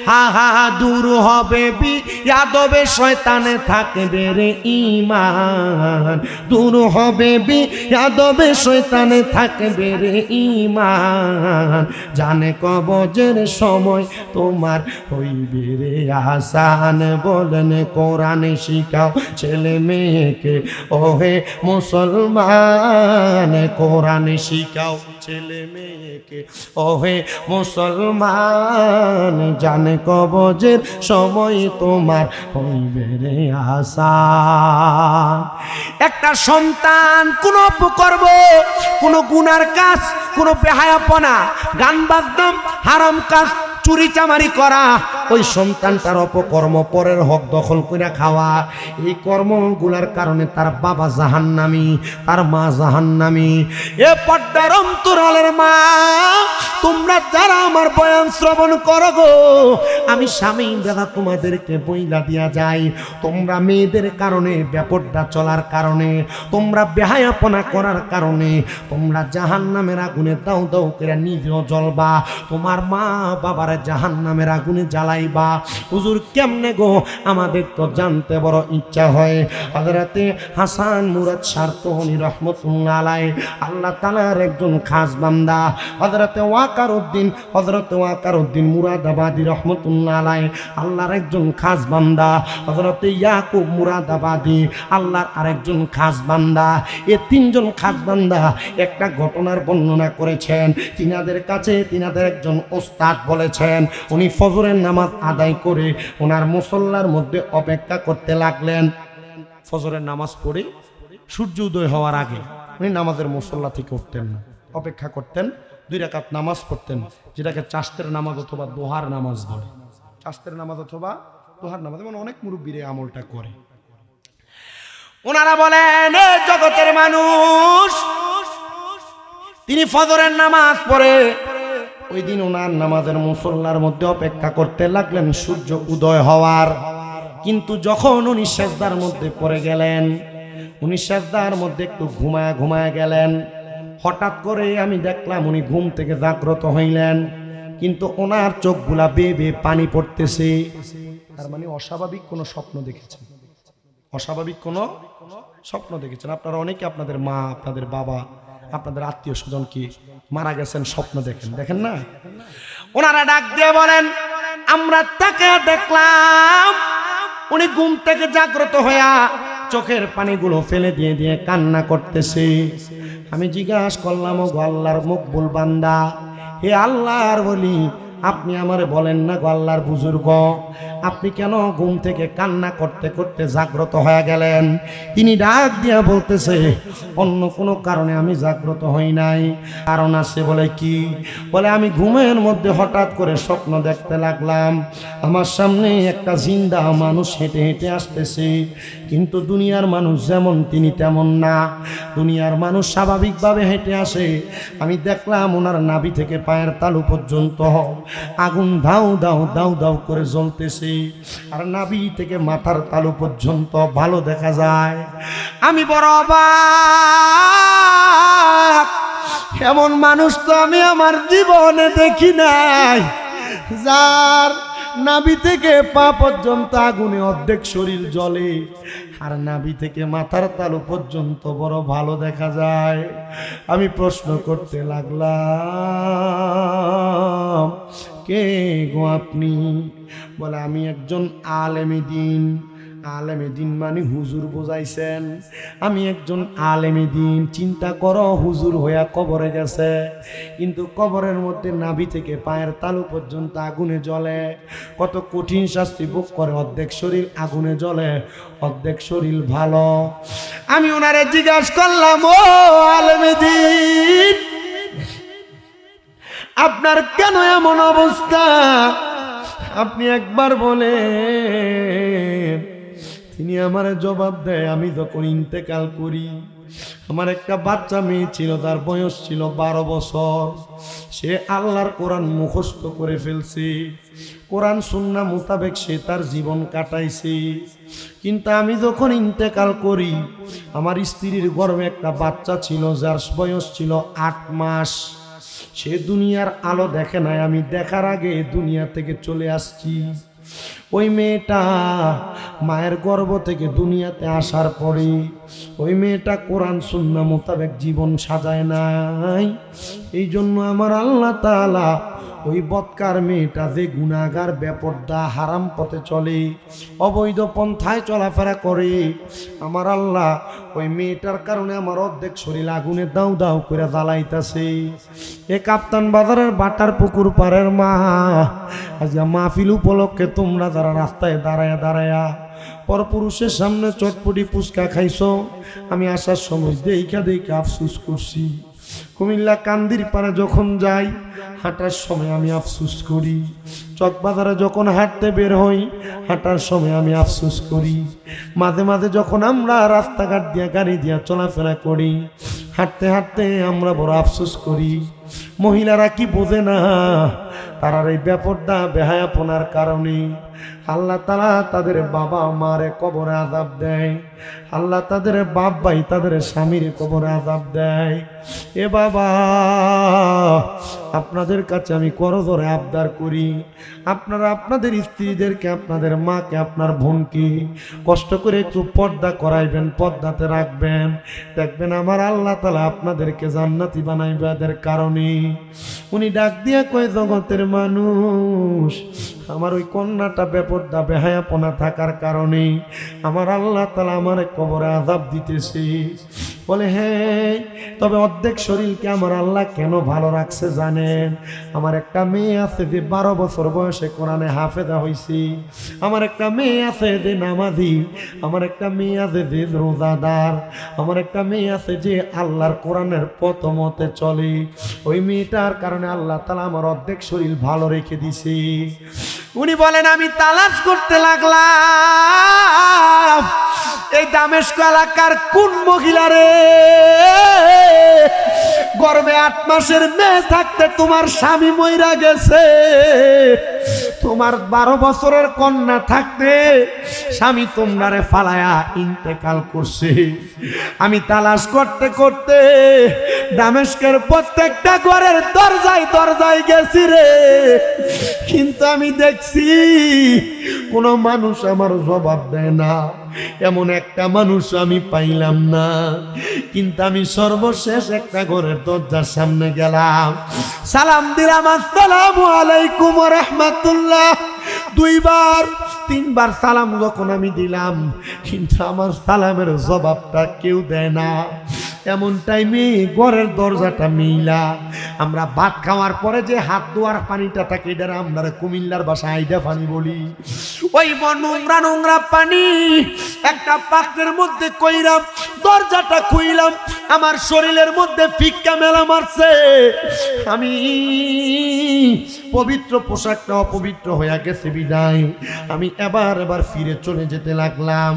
হাহা দূর হবে বিয়াদবে শয়তানে থাকবে রে ঈমান, দূর হবে বিয়াদবে শয়তানে থাকবে রে ঈমান, জানে কবজের সময় তোমার হইবে রে আসান, বলেন কোরআন শিখাও ছেলে মেয়েকে ওহে মুসলমান, কোরআন শিখাও ছেলে মেয়েকে ওহে মুসলমান, জানে কবজের সময় তোমার হইবে রে আসান। একটা সন্তান কোন অপকর্ম, কোন গুনার কাজ, কোন বেহায়াপনা, গান বাজনা, হারাম কাজ, চুরি চামারি করা, ওই সন্তানটার অপকর্ম, পরের হক দখল করে খাওয়া, এই কর্মগুলার কারণে তার বাবা জাহান্নামী, তার মা জাহান্নামী। এ পর্দার অন্তরালের মা, তোমরা যারা আমার বয়ান শ্রবণ করো গো, আমি স্বামী দাদা তোমাদেরকে বইলা দিয়া যাই, তোমরা মেয়েদের কারণে, বেপর্দা চলার কারণে, তোমরা বেহায়াপনা করার কারণে তোমরা জাহান্নামের আগুনে দাও দাও করে নিজেও জ্বলবা, তোমার মা বাবার জাহান্নামের আগুনে জ্বালাইবা। হুজুর কেমনে গো? আমাদের তো জানতে বড় ইচ্ছা হয়। হযরতে হাসান মুরাদ সারতনি রহমাতুল্লাহ আলাইহি আল্লাহ তাআলার একজন খাস বান্দা, হযরতে ওয়াকার উদ্দিন মুরাদাবাদী রহমাতুল্লাহ আলাইহি আল্লাহর একজন খাস বান্দা, হযরতে ইয়াকুব মুরাদাবাদী আল্লাহর আরেকজন খাস বান্দা। এই তিনজন খাস বান্দা একটা ঘটনার বর্ণনা করেছেন। তিনাদের কাছে তিনাদের একজন ওস্তাদ বলেছেন, উনি ফজরের নামাজ আদায় করে ওনার মুসল্লার মধ্যে অপেক্ষা করতে লাগলেন। ফজরের নামাজ পড়ে সূর্য উদয় হওয়ার আগে উনি নামাজের মুসল্লা থেকে উঠতেন না, অপেক্ষা করতেন, 2 রাকাত নামাজ পড়তেন, যেটাকে চাস্তের নামাজ অথবা দোহার নামাজ বলে। চাস্তের নামাজ অথবা দোহার নামাজ, মানে অনেক মুরব্বীরা আমলটা করে। ওনারা বলেন জগতের মানুষ, তিনি ফজরের নামাজ পড়ে ওই দিন ওনার নামাজের মুসল্লার মধ্যে অপেক্ষা করতে লাগলেন সূর্য উদয় হওয়ার। কিন্তু যখন উনি সেজদার মধ্যে পড়ে গেলেন, উনি সেজদার মধ্যে একটু ঘুমায় গেলেন, হঠাৎ করে আমি দেখলাম উনি ঘুম থেকে জাগ্রত হইলেন, কিন্তু ওনার চোখগুলা বেয়ে বেয়ে পানি পড়তেছে। তার মানে অস্বাভাবিক কোনো স্বপ্ন দেখেছেন, অস্বাভাবিক কোনো স্বপ্ন দেখেছেন। আপনারা অনেকে আপনাদের মা, আপনাদের বাবা, আপনাদের আত্মীয় স্বজন কি মারা গেছেন স্বপ্ন দেখেন না? ওনারা ডাক দিয়ে বলেন, আমরা তাকে দেখলাম উনি ঘুম থেকে জাগ্রত হইয়া চোখের পানিগুলো ফেলে দিয়ে দিয়ে কান্না করতেছে। আমি জিজ্ঞাসা করলাম, ও গো আল্লাহর মকবুল বান্দা, হে আল্লাহর ওলি, আপনি আমারে বলেন না গো আল্লাহর বুজুর্গ, আপনি কেন ঘুম থেকে কান্না করতে করতে জাগ্রত হয়ে গেলেন? তিনি ডাক দিয়া বলতেছে, অন্য কোনো কারণে আমি জাগ্রত হই নাই, কারণ আছে। বলে কি? বলে আমি ঘুমের মধ্যে হঠাৎ করে স্বপ্ন দেখতে লাগলাম, আমার সামনে একটা জিন্দা মানুষ হেঁটে হেঁটে আসতেছে, কিন্তু দুনিয়ার মানুষ যেমন তিনি তেমন না। দুনিয়ার মানুষ স্বাভাবিকভাবে হেঁটে আসে, আমি দেখলাম ওনার নাভি থেকে পায়ের তালু পর্যন্ত আগুন দাউ দাউ দাউ দাউ করে জ্বলতেছে, আর নাভি থেকে মাথার তালু পর্যন্ত ভালো দেখা যায়। আমি বড় অবাক, এমন মানুষ তো আমি আমার জীবনে দেখি নাই, যার নাভি থেকে পা পর্যন্ত আগুনে অর্ধেক শরীর জ্বলে, আর নাভি থেকে মাথার তালু পর্যন্ত বড় ভালো দেখা যায়। আমি প্রশ্ন করতে লাগলাম, কে গো আপনি? বলে আমি একজন আলেমে দিন। আলেমে দিন মানে হুজুর বোঝাইছেন, আমি একজন আলেমে দিন। চিন্তা করো, হুজুর হইয়া কবরে গেছে, কিন্তু কবরের মধ্যে নাভি থেকে পায়ের তালু পর্যন্ত আগুনে জ্বলে, কত কঠিন শাস্তি ভোগ করে, অর্ধেক শরীর আগুনে জ্বলে, অর্ধেক শরীর ভালো। আমি ওনারে জিজ্ঞাসা করলাম, ও আলেমে দিন, আপনার কেন এমন অবস্থা? আপনি একবার বলেন। তিনি আমারে জবাব দেয়, আমি যখন ইন্তেকাল করি, আমার একটা বাচ্চা মেয়ে ছিল, তার বয়স ছিল 12 বছর। সে আল্লাহর কোরআন মুখস্থ করে ফেলছে, কোরআন সুন্নাহ মোতাবেক সে তার জীবন কাটাইছে। কিন্তু আমি যখন ইন্তেকাল করি, আমার স্ত্রীর গর্ভে একটা বাচ্চা ছিল, যার বয়স ছিল 8 মাস। সে দুনিয়ার আলো দেখে নাই, আমি দেখার আগে দুনিয়া থেকে চলে আসছি। ওই মেয়েটা মায়ের গর্ভ থেকে দুনিয়াতে আসার পরে ওই মেয়েটা কোরআন সুন্নাহ মোতাবেক জীবন সাজায় নাই। এই জন্য আমার আল্লাহ তাআলা ওই বদকার মেয়েটা যে গুনাহগার, বেপরদা, হারাম পথে চলে, অবৈধ পন্থায় চলাফেরা করে, আমার আল্লাহ ওই মেয়েটার কারণে আমার অর্ধেক শরীর আগুনে দাউ দাউ করে জ্বালাইতাছে। এ কাপ্তান বাজারের বাটার পুকুর পাড়ের মা, আজ মাহফিল উপলক্ষে তোমরা যারা রাস্তায় দাঁড়ায়া দাঁড়ায়া পরপুরুষের সামনে চটপটি ফুচকা খাইছো, আমি আসার সময় দেখা দেখা আফসুস করছি। কুমিল্লা কান্দির পাড়ে যখন যাই, হাঁটার সময় আমি আফসুস করি। চকবাজারে যখন হাঁটতে বের হই, হাঁটার সময় আমি আফসুস করি। মাঝে মাঝে যখন আমরা রাস্তাঘাট দিয়া গাড়ি দিয়া চলাফেরা করি, হাঁটতে হাঁটতে আমরা বড় আফসোস করি। মহিলারা কি বোঝে না, তারা এই বেপরদা বেহায়াপনার কারণে আল্লাহ তাআলা তাদের বাবা মারে কবরে আযাব দেয়, আল্লাহ তাদের বাপ ভাই তাদের স্বামীর কবরে আযাব দেয়। এ বাবা, আপনাদের কাছে আমি করজোরে আবদার করি, আপনারা আপনাদের স্ত্রীদেরকে, আপনাদের মাকে, আপনার বোনকে কষ্ট করে একটু পর্দা করাইবেন, পর্দাতে রাখবেন। দেখবেন আমার আল্লাহ তাআলা আপনাদেরকে জান্নাতি বানাইবে এদের কারণে। উনি ডাক দিয়ে কয়, জগতের মানুষ, আমার ওই কন্যাটা বেপরদা বেহায়াপনা থাকার কারণে আমার আল্লাহ তাআলা আমার কবরে আযাব দিতেছে। বলে হ্যাঁ, তবে অর্ধেক শরীরকে আমার আল্লাহ কেন ভালো রাখছে জানেন? আমার একটা মেয়ে আছে যে 12 বছর বয়সে কোরআনে হাফেজা হয়েছে, আমার একটা মেয়ে আছে যে নামাজি, আমার একটা মেয়ে আছে যে রোজাদার, আমার একটা মেয়ে আছে যে আল্লাহর কোরআনের পথ মতে চলে। ওই মেয়েটার কারণে আল্লাহ তাআলা আমার অর্ধেক শরীর ভালো রেখে দিছে। উনি বলেন, আমি তালাশ করতে লাগলাম এই দামেস্ক এলাকার কোন মহিলারে গর্ভে 8 মাসের মেয়ে থাকতে তোমার স্বামী মইরা গেছে, তোমার 12 বছরের কন্যা থাকতে স্বামী তোমরারে ফালায়া ইন্তেকাল করছে। আমি তালাশ করতে করতে দামেস্কের প্রত্যেকটা ঘরের দরজায় দরজায় গেছি রে, কিন্তু আমি দেখছি কোনো মানুষ আমার জবাব দেয় না, এমন একটা মানুষ আমি পাইলাম না। কিন্তু আমি সর্বশেষ একটা ঘরের দরজার সামনে গেলাম, সালাম দিলাম, আসসালামু আলাইকুম ওয়া রাহমাতুল্লাহ। 2 বার 3 বার সালাম যখন আমি দিলাম, কিন্তু আমার সালামের জবাবটা কেউ দেয় না। এমন টাইমে ঘরের দরজাটা মিলা, আমরা ভাত খাওয়ার পরে যে হাত ধোয়ার পানিটা থাকে, এটা আমরা কুমিল্লার ভাষায় আইডা পানি বলি। ওই নোংরা নোংরা পানি একটা পাত্রের মধ্যে কইরাম, দরজাটা খুইলাম, আমার শরীরের মধ্যে ফিক্কা মেলা মারছে। আমি পবিত্র পোশাকটা অপবিত্র হয়ে গেছে বিদায় আমি এবার ফিরে চলে যেতে লাগলাম।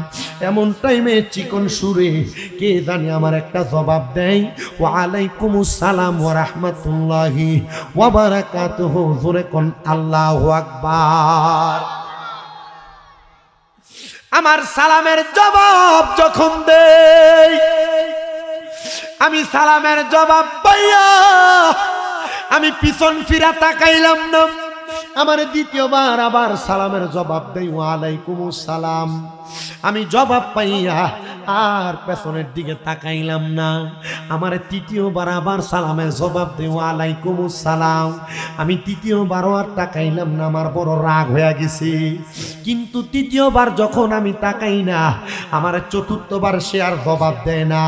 এমন টাইমে চিকন সুরে কে জানি আমার একটা জবাব দেয়, ওয়া আলাইকুমুস সালাম ওয়া রাহমাতুল্লাহি ওয়া বারাকাতুহু। জোরে কোন আল্লাহু আকবার। আমার সালামের জবাব যখন দেই, আমি সালামের জবাব পাইয়া আমি পিছন ফিরা তাকাইলাম না। আমার দ্বিতীয়বার আবার সালামের জবাব দেই, ওয়া আলাইকুমুস সালাম। আমি জবাব পাইয়া আর পেছনের দিকে তাকাইলাম না। আমার তৃতীয়বার আবার সালামের জবাব দেই, ওয়া আলাইকুমুস সালাম। আমি তৃতীয়বারও আর তাকাইলাম না, আমার বড় রাগ হয়ে গেছে। কিন্তু তৃতীয়বার যখন আমি তাকাই না, আমার চতুর্থবার সে আর জবাব দেয় না,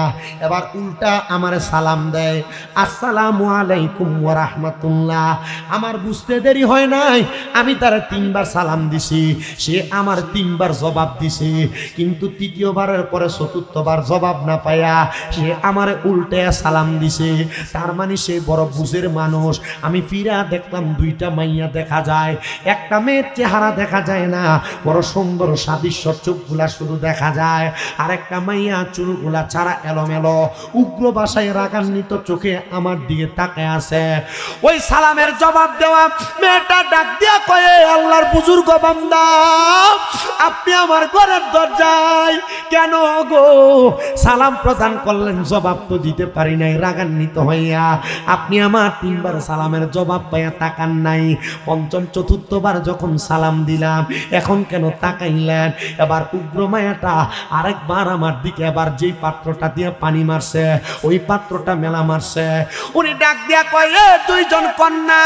এবার উল্টা আমার সালাম দেয়, আসসালামু আলাইকুম ওয়া রাহমাতুল্লাহ। আমার বুঝতে দেরি হয় নাই, আমি তার 3 বার সালাম দিছি, সে আমার 3 বার জবাব দিছে। কিন্তু তৃতীয়বারের পরে চতুর্থবার জবাব না পায়া সে আমারে উল্টে সালাম দিছে। তার মানে সে বড় বুঝের মানুষ। আমি ফিরা দেখলাম দুইটা মাইয়া দেখা যায়, একটা মেয়ের চেহারা দেখা যায় না, বড় সুন্দর সাদৃশ্য চোখগুলা শুধু দেখা যায়, আর একটা মাইয়া চুলগুলা ছাড়া এলোমেলো, উগ্র ভাষায় রাগান্বিত চোখে আমার দিকে তাকায় আছে। ওই সালামের জবাব দেওয়া মেয়েটা ডাক দিয়া কয়ে, আল্লাহর বুজুর্গ বান্দা, আপনি আমার ঘরের দরজায় কেন গো? সালাম প্রদান করলেন, জবাব তো দিতে পারি নাই রাগান্বিত হইয়া। আপনি আমার তিনবার সালামের জবাব পাইয়া তাকান নাই, পঞ্চম চতুর্থবার যখন সালাম দিলাম এখন কেন তাকাইলেন? এবার উগ্র মায়াটা আরেকবার আমার দিকে এবার যেই পাত্রটা দিয়ে পানি মারছে ওই পাত্রটা মেলা মারছে। উনি ডাক দিয়া কয়, দুইজন কন্যা,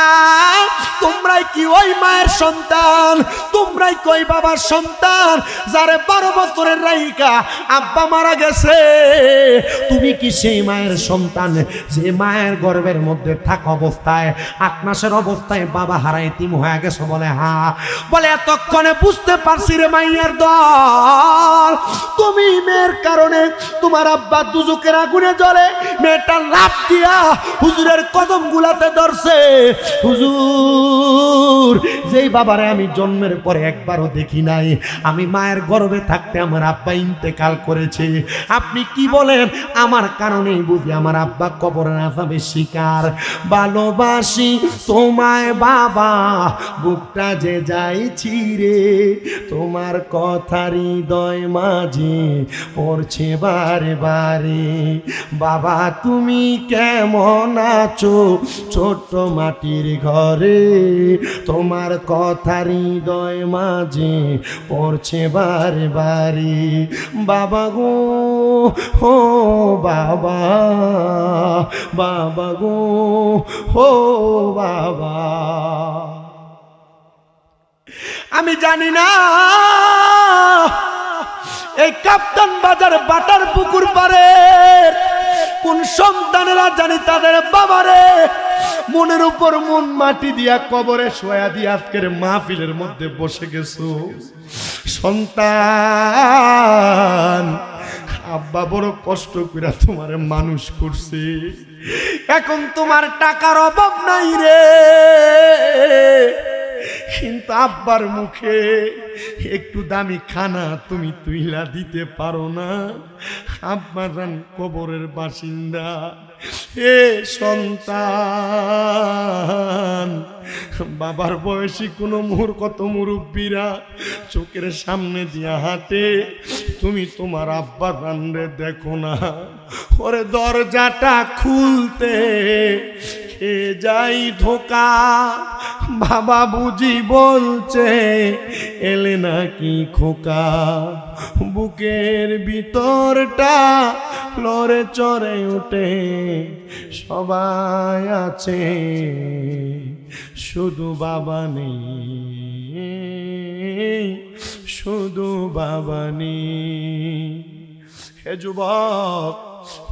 তোমরাই কি ওই মায়ের সন্তান? তোমরাই কই বাবার সন্তান যারে 12 বছরের রাইকা আব্বা মারা গেছে? তুমি কি সেই মায়ের সন্তান যে মায়ের গর্ভের মধ্যে থাকা অবস্থায় 8 মাসের অবস্থায় বাবা হারা এতিম হয়ে গেছে? বলে হ্যাঁ। বলে এতক্ষণে বুঝতে পারছি রে মাইয়ার দল, তুমি মেয়ের কারণে তোমার আব্বা দুজকের আগুনে জ্বলে। মেয়েটা লাফ দিয়া হুজুরের কদম গুলাতে ধরছে, হুজুর যেই বাবারে আমি জন্মের পরে একবারও দেখি নাই, আমি মায়ের গর্ভে থাকতে আমার আব্বা ইন্তেকাল করেছে, আপনি কি বলেন? আমার কারণেই বুঝি আমার আব্বা কবরের আযাবের শিকার। ভালোবাসি তোমায় বাবা, বুকটা যে যাইছি রে, তোমার কথা হৃদয় মাঝে পড়ছে বারে বারে। বাবা তুমি কেমন আছো ছোট্ট মাটির ঘরে, তোমার কথা হৃদয় মাঝে পড়ছে বারে বারে। বাবা গো, ও বাবা, বাবা গো, ও বাবা। আমি জানি না এই কাপ্তান বাজার বাটার পুকুর পারে কোন সন্তানেরা জানি তাদের বাবারে মনের উপর মন মাটি দিয়া কবরে শোয়া দিয়া আজকের মাহফিলের মধ্যে বসে গেছো। সন্তান, আব্বা বড় কষ্ট করে তোমারে মানুষ করছে, এখন তোমার টাকার অভাব নাই রে, কিন্তু আব্বার মুখে একটু দামি খানা তুমি তুইলা দিতে পারো না। আব্বা জান কবরের বাসিন্দা। এ সন্তান, বাবার বয়সী কোনো কত মুরব্বীরা চোখের সামনে দিয়া হাঁটে, তুমি তোমার আব্বা জানরে দেখো না। ওরে দরজাটা খুলতে এ যাই ধোকা, বাবা বুঝি বলছে এলে নাকি খোকা, বুকের ভিতরটা লড়ে চড়ে উঠে, সবাই আছে শুধু বাবা নেই, শুধু বাবা নেই। হে যুবক,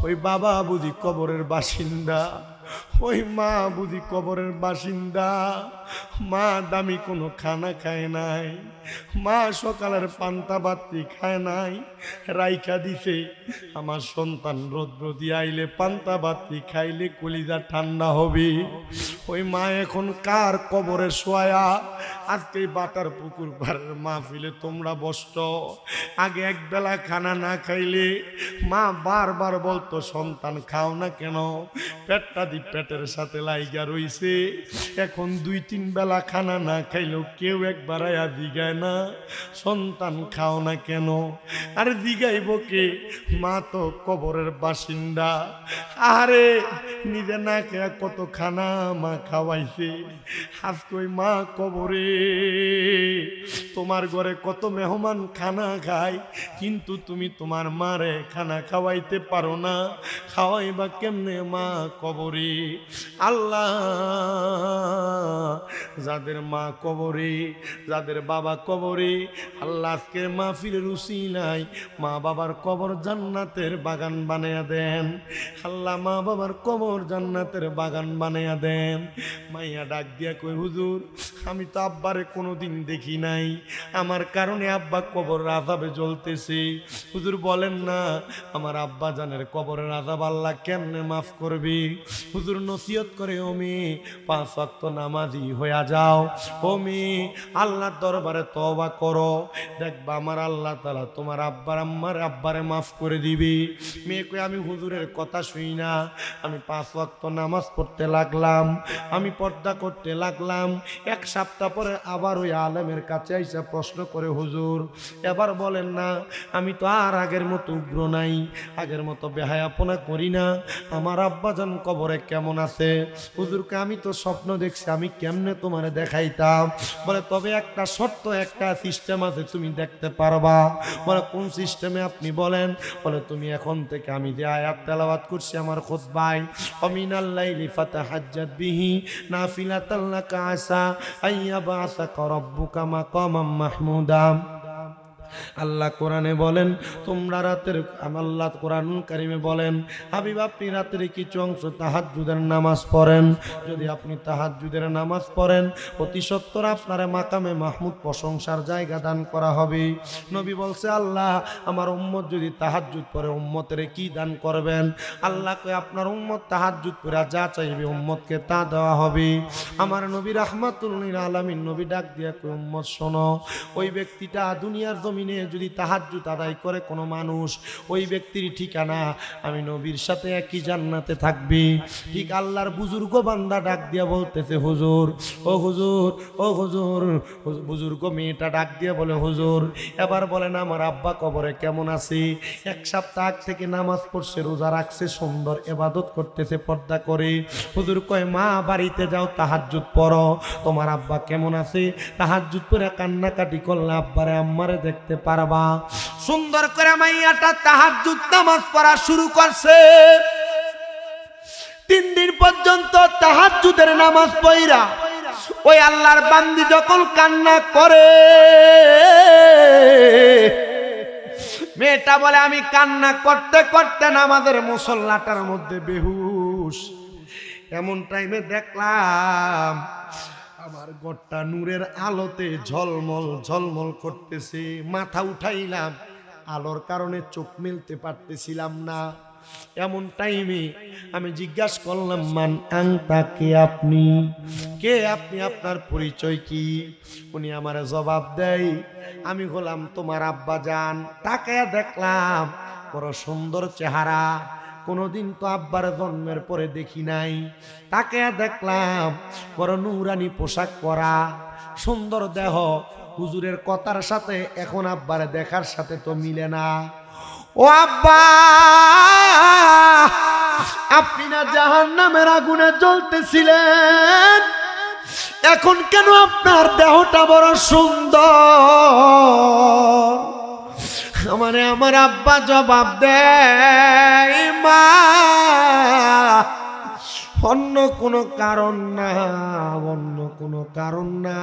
ওই বাবা বুঝি কবরের বাসিন্দা, ওই মা বুঝি কবরের বাসিন্দা। মা দামি কোনো খানা খায় নাই, মা সকালের পান্তা বাতি খায় নাই, রাইখা দিছে আমার সন্তান রৌদ্র দিয়ে আইলে পান্তা বাতি খাইলে কলিজা ঠান্ডা হবে। ওই মা এখন কার কবরে শোয়া? আজকে বাটার পুকুর পাড়ের মাহফিলে তোমরা বসত, আগে এক বেলা খানা না খাইলে মা বারবার বলতো সন্তান খাও না কেন, পেটটা দি পেটের সাথে লাইগা রইছে। এখন 2-3 বেলা খানা না খাইলেও কেউ একবার আয়া দিগায় না সন্তান খাও না কেন। আরে দিগাইব কে? মা তো কবরের বাসিন্দা। আরে নিজে না খেয়া কত খানা মা খাওয়াইছে, আজকে ওই মা কবরে। তোমার ঘরে কত মেহমান খানা খায়, কিন্তু তুমি তোমার মারে খানা খাওয়াইতে পারো না, খাওয়াইবা কেমনে মা কবরে? আল্লাহ যাদের মা কবরে, যাদের বাবা কবরে, আল্লাহ আজকের মাহফিলের উসিলায় মা বাবার কবর জান্নাতের বাগান বানায়া দেন। আল্লাহ মা বাবার কবর জান্নাতের বাগান বানায়া দেন। মাইয়া ডাক দিয়া কই, হুজুর আমি তো আব্বারে কোনোদিন দেখি নাই, আমার কারণে আব্বা কবরের আযাবে জ্বলতেছে। হুজুর বলেন না আমার আব্বা জানের কবরের আযাব আল্লাহ কেমনে মাফ করবি? হুজুর নসিহত করে, ও মেয়ে 5 ওয়াক্ত নামাজি হইয়া যাও, ও মেয়ে আল্লাহর দরবারে তওবা করো, দেখবা আমার আল্লাহ তাআলা তোমার আব্বারে মাফ করে দিবি। মেয়ে কই, আমি হুজুরের কথা শুই না, আমি 5 ওয়াক্ত নামাজ পড়তে লাগলাম, আমি পর্দা করতে লাগলাম। 1 সপ্তাহ পরে আবার ওই আলেমের কাছে আইসা প্রশ্ন করে, হুজুর এবার বলেন না, আমি তো আর আগের মতো উগ্র নাই, আগের মতো বেহায়াপনা করি না, আমার আব্বাজান কবরে কেমন আছে? হুজুরকে আমি তো স্বপ্ন দেখছি, আমি কেমনে তোমারে দেখাইতাম? বলে তবে একটা শর্ত, একটা সিস্টেম আছে, তুমি দেখতে পারবা। বলে কোন সিস্টেমে আপনি বলেন? বলে তুমি এখন থেকে আমি যে আয়াত তেলাওয়াত করছি আমার খুতবায়, অমিনাল লাইলি ফাতাহাজ্জাত বিহি নাফিলাতাল লাকা আসা আইয়াবাসাকা রাব্বুকা মাকামাম মাহমুদা। আল্লাহ কোরআনে বলেন তোমরা রাতের, আল্লাহ কোরআনুল কারীমে বলেন হাবিব আপনি রাতের কিছু অংশ তাহাজ্জুদের নামাজ পড়েন। যদি আপনি তাহাজ্জুদের নামাজ পড়েন অতি সত্বর আপনার মাকামে মাহমুদ প্রশংসার জায়গা দান করা হবে। নবী বলছে আল্লাহ আমার উম্মত যদি তাহাজ্জুদ পড়ে উম্মতের কি দান করবেন? আল্লাহ কয় আপনার উম্মত তাহাজ্জুদ পড়ে যা চাইবে উম্মতকে তা দেওয়া হবে। আমার নবী রাহমাতুল লিল আলামিন নবী ডাক দিয়া কয় উম্মত শোনো, ওই ব্যক্তিটা দুনিয়ার জমিনে যদি তাহাজ্জুদ আদায় করে কোনো মানুষ, ওই ব্যক্তির ঠিকানা আমি নবীর সাথে একই জান্নাতে থাকবে। ঠিক আল্লাহর বুজুর্গ বান্দা ডাক দিয়া বলতেছে হুজুর, ও হুজুর, ও হুজুর, বুজুর্গ মেয়েটা ডাক দিয়া বলে হুজুর এবার বলেন আমার আব্বা কবরে কেমন আছে? 1 সপ্তাহ থেকে নামাজ পড়ছে, রোজা রাখছে, সুন্দর ইবাদত করতেছে পর্দা করে। হুজুর কয় মা বাড়িতে যাও তাহাজ্জুদ পড়ো, তোমার আব্বা কেমন আছে? তাহাজ্জুদ পড়ে কান্নাকাটি করলে আব্বারে আম্মারে দেখতে পারবা। সুন্দর করে মাইয়াটা তাহাজ্জুদ নামাজ পড়া শুরু করছে। 3 দিন পর্যন্ত তাহাজ্জুদের নামাজ পড়া ওই আল্লাহর বান্দি যখন কান্না করে, মেয়েটা বলে আমি কান্না করতে করতে নামাজের মুসল্লাটার মধ্যে বেহুশ। এমন টাইমে দেখলাম আমার ঘরটা নূরের আলোতে ঝলমল ঝলমল করতেছে। মাথা উঠাইলাম, আলোর কারণে চোখ মেলতে পারতেছিলাম না। এমন টাইমে আমি জিজ্ঞাসা করলাম মান আনতা, কে আপনি? কে আপনি? আপনার পরিচয় কি? উনি আমার জবাব দেয় আমি হলাম তোমার আব্বা জান। তাকায়া দেখলাম বড় সুন্দর চেহারা, কোনোদিন তো আব্বার জন্মের পরে দেখি নাই। তাকে দেখলাম বড় নুরানি পোশাক পরা, সুন্দর দেহ। হুজুরের কথার সাথে এখন আব্বার দেখার সাথে তো মিলে না। ও আব্বা, আপনি না জাহান্নামের আগুনে জ্বলতেছিলেন, এখন কেন আপনার দেহটা বড় সুন্দর? আমার আব্বা জবাব দেয় মা অন্য কোনো কারণ না, অন্য কোনো কারণ না।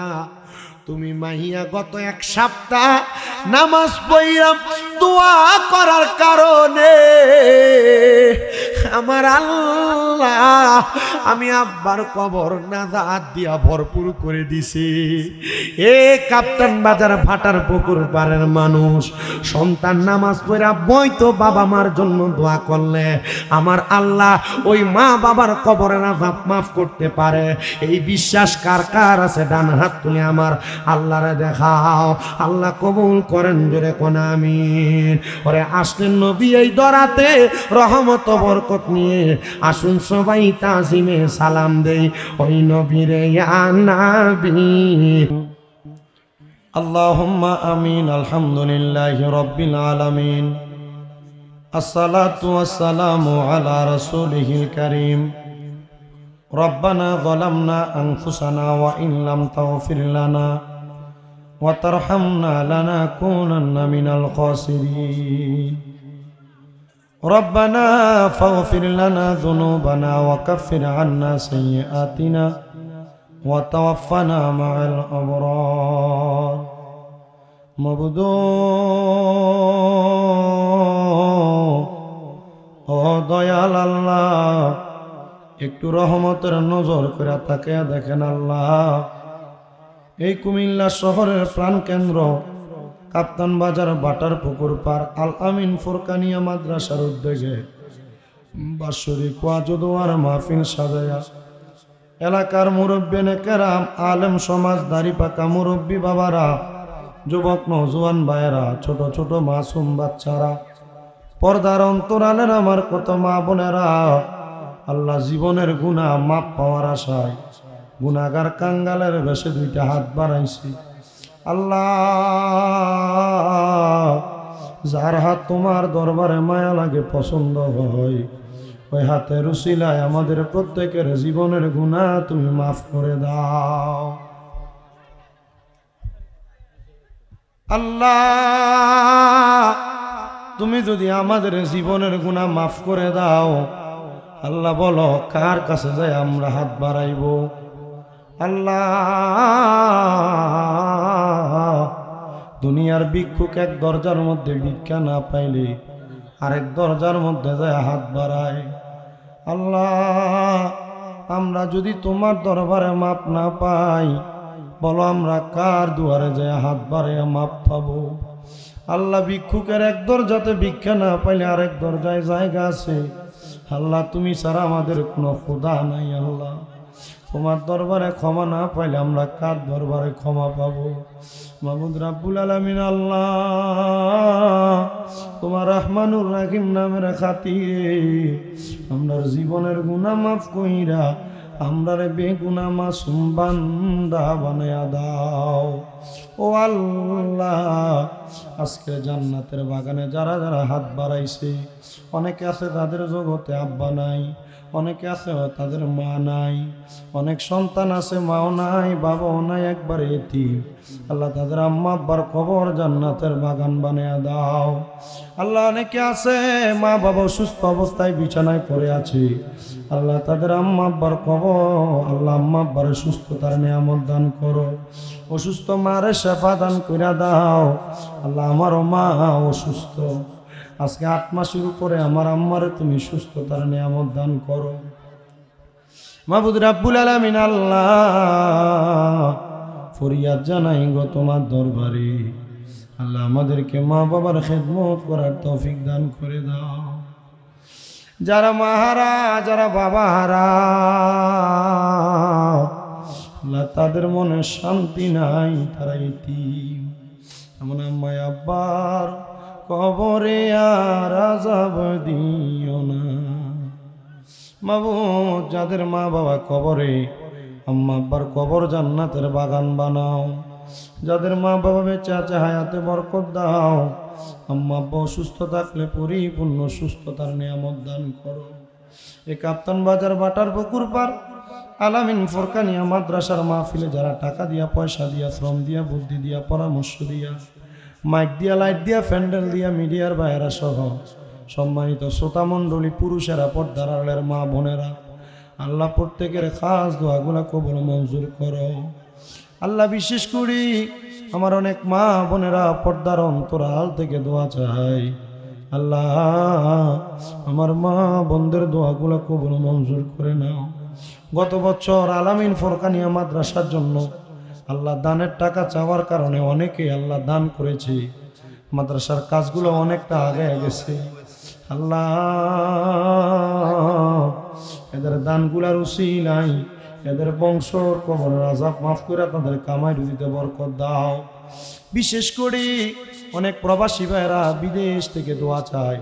তুমি মাহিয়া গত 1 সপ্তাহ নামাজ পড়া দোয়া করার কারণে আমার আল্লাহ আমি আব্বার কবর নাজাত দিয়া ভরপুর করে দিছি। এ কাপ্তান বাজার ভাটার পুকুর পাড়ের মানুষ, সন্তান নামাজ পড়া বইতো বাবা মার জন্য দোয়া করলে আমার আল্লাহ ওই মা বাবার কবরের আযাব মাফ করতে পারে। এই বিশ্বাস কার কার আছে? ডান হাত তুলে আমার আল্লাহরে দেখাও। আল্লাহ কবুল করেন, জোরে কোন আমিন। ওরে আসলেন নবী এই দরাতে রহমত বরকত নিয়ে, আসুন সবাই তাজিমে সালাম দেই ওই নবীরে ইয়া নবী। আল্লাহুম্মা আমিন। আলহামদুলিল্লাহি রাব্বিল আলামিন, আসসালাতু ওয়াসসালামু আলা রাসূলিহিল কারীম। রব্বানা যালামনা আনফুসানা ওয়া ইন লাম তাগফির লানা ওয়া তারহামনা লানাকুনান্না মিনাল খাসিরিন। রব্বানা ফাগফির লানা যুনুবানা ওয়া কাফির আন্না সাইয়্যাতিনা وتوفنا مع الأبرار মাবুদ ও দয়াল আল্লাহ একটু রহমতের নজর করে তাকিয়ে দেখেন আল্লাহ এই কুমিল্লা শহরের প্রাণকেন্দ্র কাপ্তান বাজার বাটার পুকুর পার আল আমিন ফুরকানিয়া মাদ্রাসার উদ্যোগে বাৎসরিক ওয়াজ ও দোয়ার মাহফিল সাজায়া এলাকার মুরব্বিনে কেরাম আলেম সমাজ দাড়ি পাকা মুরব্বী বাবারা যুবক নওজোয়ান ভাইয়েরা ছোট ছোট মাসুম বাচ্চারা পর্দার অন্তরালের আমার কত মা বোনেরা আল্লাহ জীবনের গুনাহ মাপ পাওয়ার আশায় গুনাহগার কাঙ্গালের বেশে দুইটা হাত বাড়াইছি আল্লাহ যার হাত তোমার দরবারে মায়া লাগে পছন্দ হয় ওই হাতের উসিলায় আমাদের প্রত্যেকের জীবনের গুনাহ তুমি মাফ করে দাও আল্লাহ তুমি যদি আমাদের জীবনের গুনাহ মাফ করে দাও আল্লাহ বলো কার কাছে যাই আমরা হাত বাড়াইব আল্লাহ দুনিয়ার ভিক্ষুক এক দরজার মধ্যে ভিক্ষা না পাইলে আরেক দরজার মধ্যে যায় হাত বাড়ায় আল্লাহ আমরা যদি তোমার দরবারে মাপ না পাই বলো আমরা কার দুয়ারে যায় হাত বাড়াইয়া মাপ পাবো আল্লাহ ভিক্ষুকের এক দরজাতে ভিক্ষা না পাইলে আরেক দরজায় জায়গা আছে আল্লাহ তুমি ছাড়া আমাদের কোনো খোদা নাই আল্লাহ তোমার দরবারে ক্ষমা না পাইলে আমরা কার দরবারে ক্ষমা পাবো মাবুদ রাব্বুল আলামিন আল্লাহ তোমার রহমানুর রহিম নামের খাতিরে আমরার জীবনের গুনাহ মাফ কইরা আমরারে বেগুনাহ মাসুম বান্দা বানায়া দাও ও আল্লাহ আজকে জান্নাতের বাগানে যারা যারা হাত বাড়াইছে অনেকে আছে তাদের জগতে আব্বা নাই অনেকে আছে তাদের মা নাই অনেক সন্তান আছে মাও নাই বাবাও নাই একবারে এতিম আল্লাহ তাদের আম্মা আব্বার কবর জান্নাতের বাগান বানিয়ে দাও আল্লাহ অনেকে আছে মা বাবা সুস্থ অবস্থায় বিছানায় পড়ে আছে আল্লাহ তাদের আম্মা আব্বার কবর আল্লাহ আম্মা আব্বার সুস্থতার নিয়ামত দান করো অসুস্থ মারে শেফা দান করে দাও আল্লাহ আমারও মা অসুস্থ আজকে 8 মাসের উপরে আমার আম্মারে তুমি সুস্থতার নিয়ামত দান করো মাবুদ রাব্বুল আলামিন আল্লাহ ফরিয়াদ জানাই গো তোমার দরবারে আল্লাহ আমাদেরকে মা বাবার খেদমত করার তৌফিক দান করে দাও যারা মাহারা যারা বাবাহারা আল্লাহ তাদের মনে শান্তি নাই তারা ইতিম এমন আম্মা আব্বার কবরে আর আযাব দিও না মাবুদ যাদের মা বাবা কবরে আম্মা আব্বার কবর জান্নাতের বাগান বানাও যাদের মা বাবা বেঁচে আছে হায়াতে বরকত দাও আম্মা আব্বা অসুস্থ থাকলে পরিপূর্ণ সুস্থতার নিয়ামত দান করো এই কাপ্তান বাজার বাটার পুকুর পার আল আমিন ফুরকানিয়া মাদ্রাসার মাহফিলে যারা টাকা দিয়া পয়সা দিয়া শ্রম দিয়া বুদ্ধি দিয়া পরামর্শ দিয়া মাইক দিয়া লাইট দিয়া প্যান্ডেল দিয়া মিডিয়ার ভাইয়েরা সহ সম্মানিত শ্রোতা মণ্ডলী পুরুষেরা পর্দার আড়ালের মা বোনেরা আল্লাহ প্রত্যেকের খাস দোয়াগুলা কবুল মঞ্জুর করো আল্লাহ বিশেষ করি আমার অনেক মা বোনেরা পর্দার অন্তরাল থেকে দোয়া চাই আল্লাহ আমার মা বোনদের দোয়াগুলা কবুল মঞ্জুর করে নাও গত বছর আল আমিন ফুরকানিয়া মাদ্রাসার জন্য আল্লাহ দানের টাকা চাওয়ার কারণে অনেকে আল্লাহ দান করেছে মাদ্রাসার কাজগুলো অনেকটা আগে গেছে আল্লাহ এদের দানগুলার উসিলাই এদের বংশর কবরের আযাব মাফ করে তাদের কামাই রুজিতে বরকত দাও বিশেষ করে অনেক প্রবাসী ভাইরা বিদেশ থেকে দোয়া চায়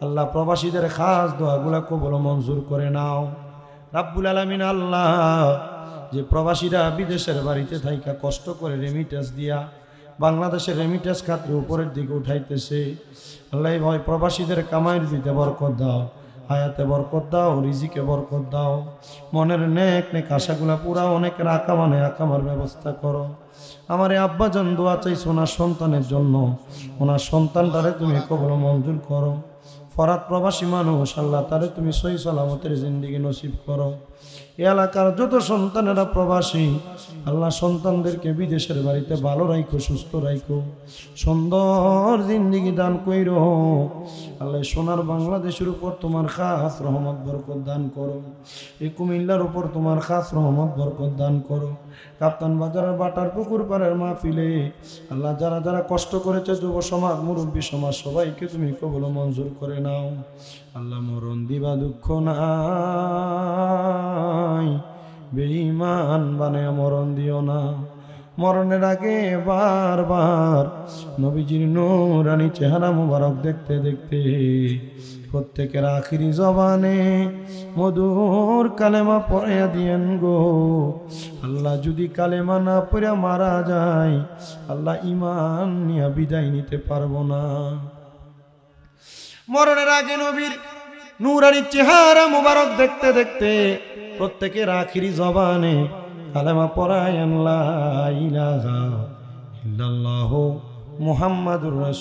আল্লাহ প্রবাসীদের খাস দোয়াগুলা কবুল মঞ্জুর করে নাও রাব্বুল আলামিন আল্লাহ যে প্রবাসীরা বিদেশের বাড়িতে থাইকা কষ্ট করে রেমিটেন্স দিয়া বাংলাদেশের রেমিটেন্স খাতে উপরের দিকে উঠাইতেছে আল্লাহ ভাই প্রবাসীদের কামাই রুজিতে বরকত দাও হায়াতে বরকত দাও রিজিকে বরকত দাও মনের নেক নেক আশাগুলা পুরা অনেকের আকামার ব্যবস্থা করো আমার এই আব্বাজান দোয়া চাইছে ওনার সন্তানের জন্য ওনার সন্তানটারে তুমি কবুল মঞ্জুর করো ফরাত প্রবাসী মানুষ আল্লাহ তারে তুমি সহি সালামতের জিন্দেগি নসিব করো এলাকার যত সন্তানেরা প্রবাসী, আল্লাহ সন্তানদেরকে বিদেশের বাড়িতে ভালো রাখো, সুস্থ রাখো, সুন্দর জিন্দিগি দান কইরো। আল্লাহ সোনার বাংলাদেশের উপর তোমার খাস রহমত বরকত দান করো। এই কুমিল্লার উপর তোমার খাস রহমত বরকত দান করো। কাপ্তান বাজারের বাটার পুকুর পাড়ের মাহফিলে আল্লাহ যারা যারা কষ্ট করেছে, যুব সমাজ, মুরব্বী সমাজ, সবাইকে তুমি কবুল মঞ্জুর করে নাও। আল্লাহ মরণ দিবা দুঃখ নাই, বেঈমান বানায়া মরণ দিও না। মরণের আগে বারবার নবীজির নূরানি চেহারা মুবারক দেখতে দেখতে প্রত্যেকের আখিরি জবানে মধুর কালেমা পড়াইয়া দিয়েন গো। আল্লাহ যদি কালেমা না পড়া মারা যায়, আল্লাহ ঈমান নিয়ে বিদায় নিতে পারবো না। মরণের আগে নবীর নূরানি চেহারা মুবারক দেখতে দেখতে প্রত্যেকের আখিরি জবানে কালেমা পড়ায়েন লা ইলাহা ইল্লাল্লাহু মুহাম্মাদুর রাসূলুল্লাহ।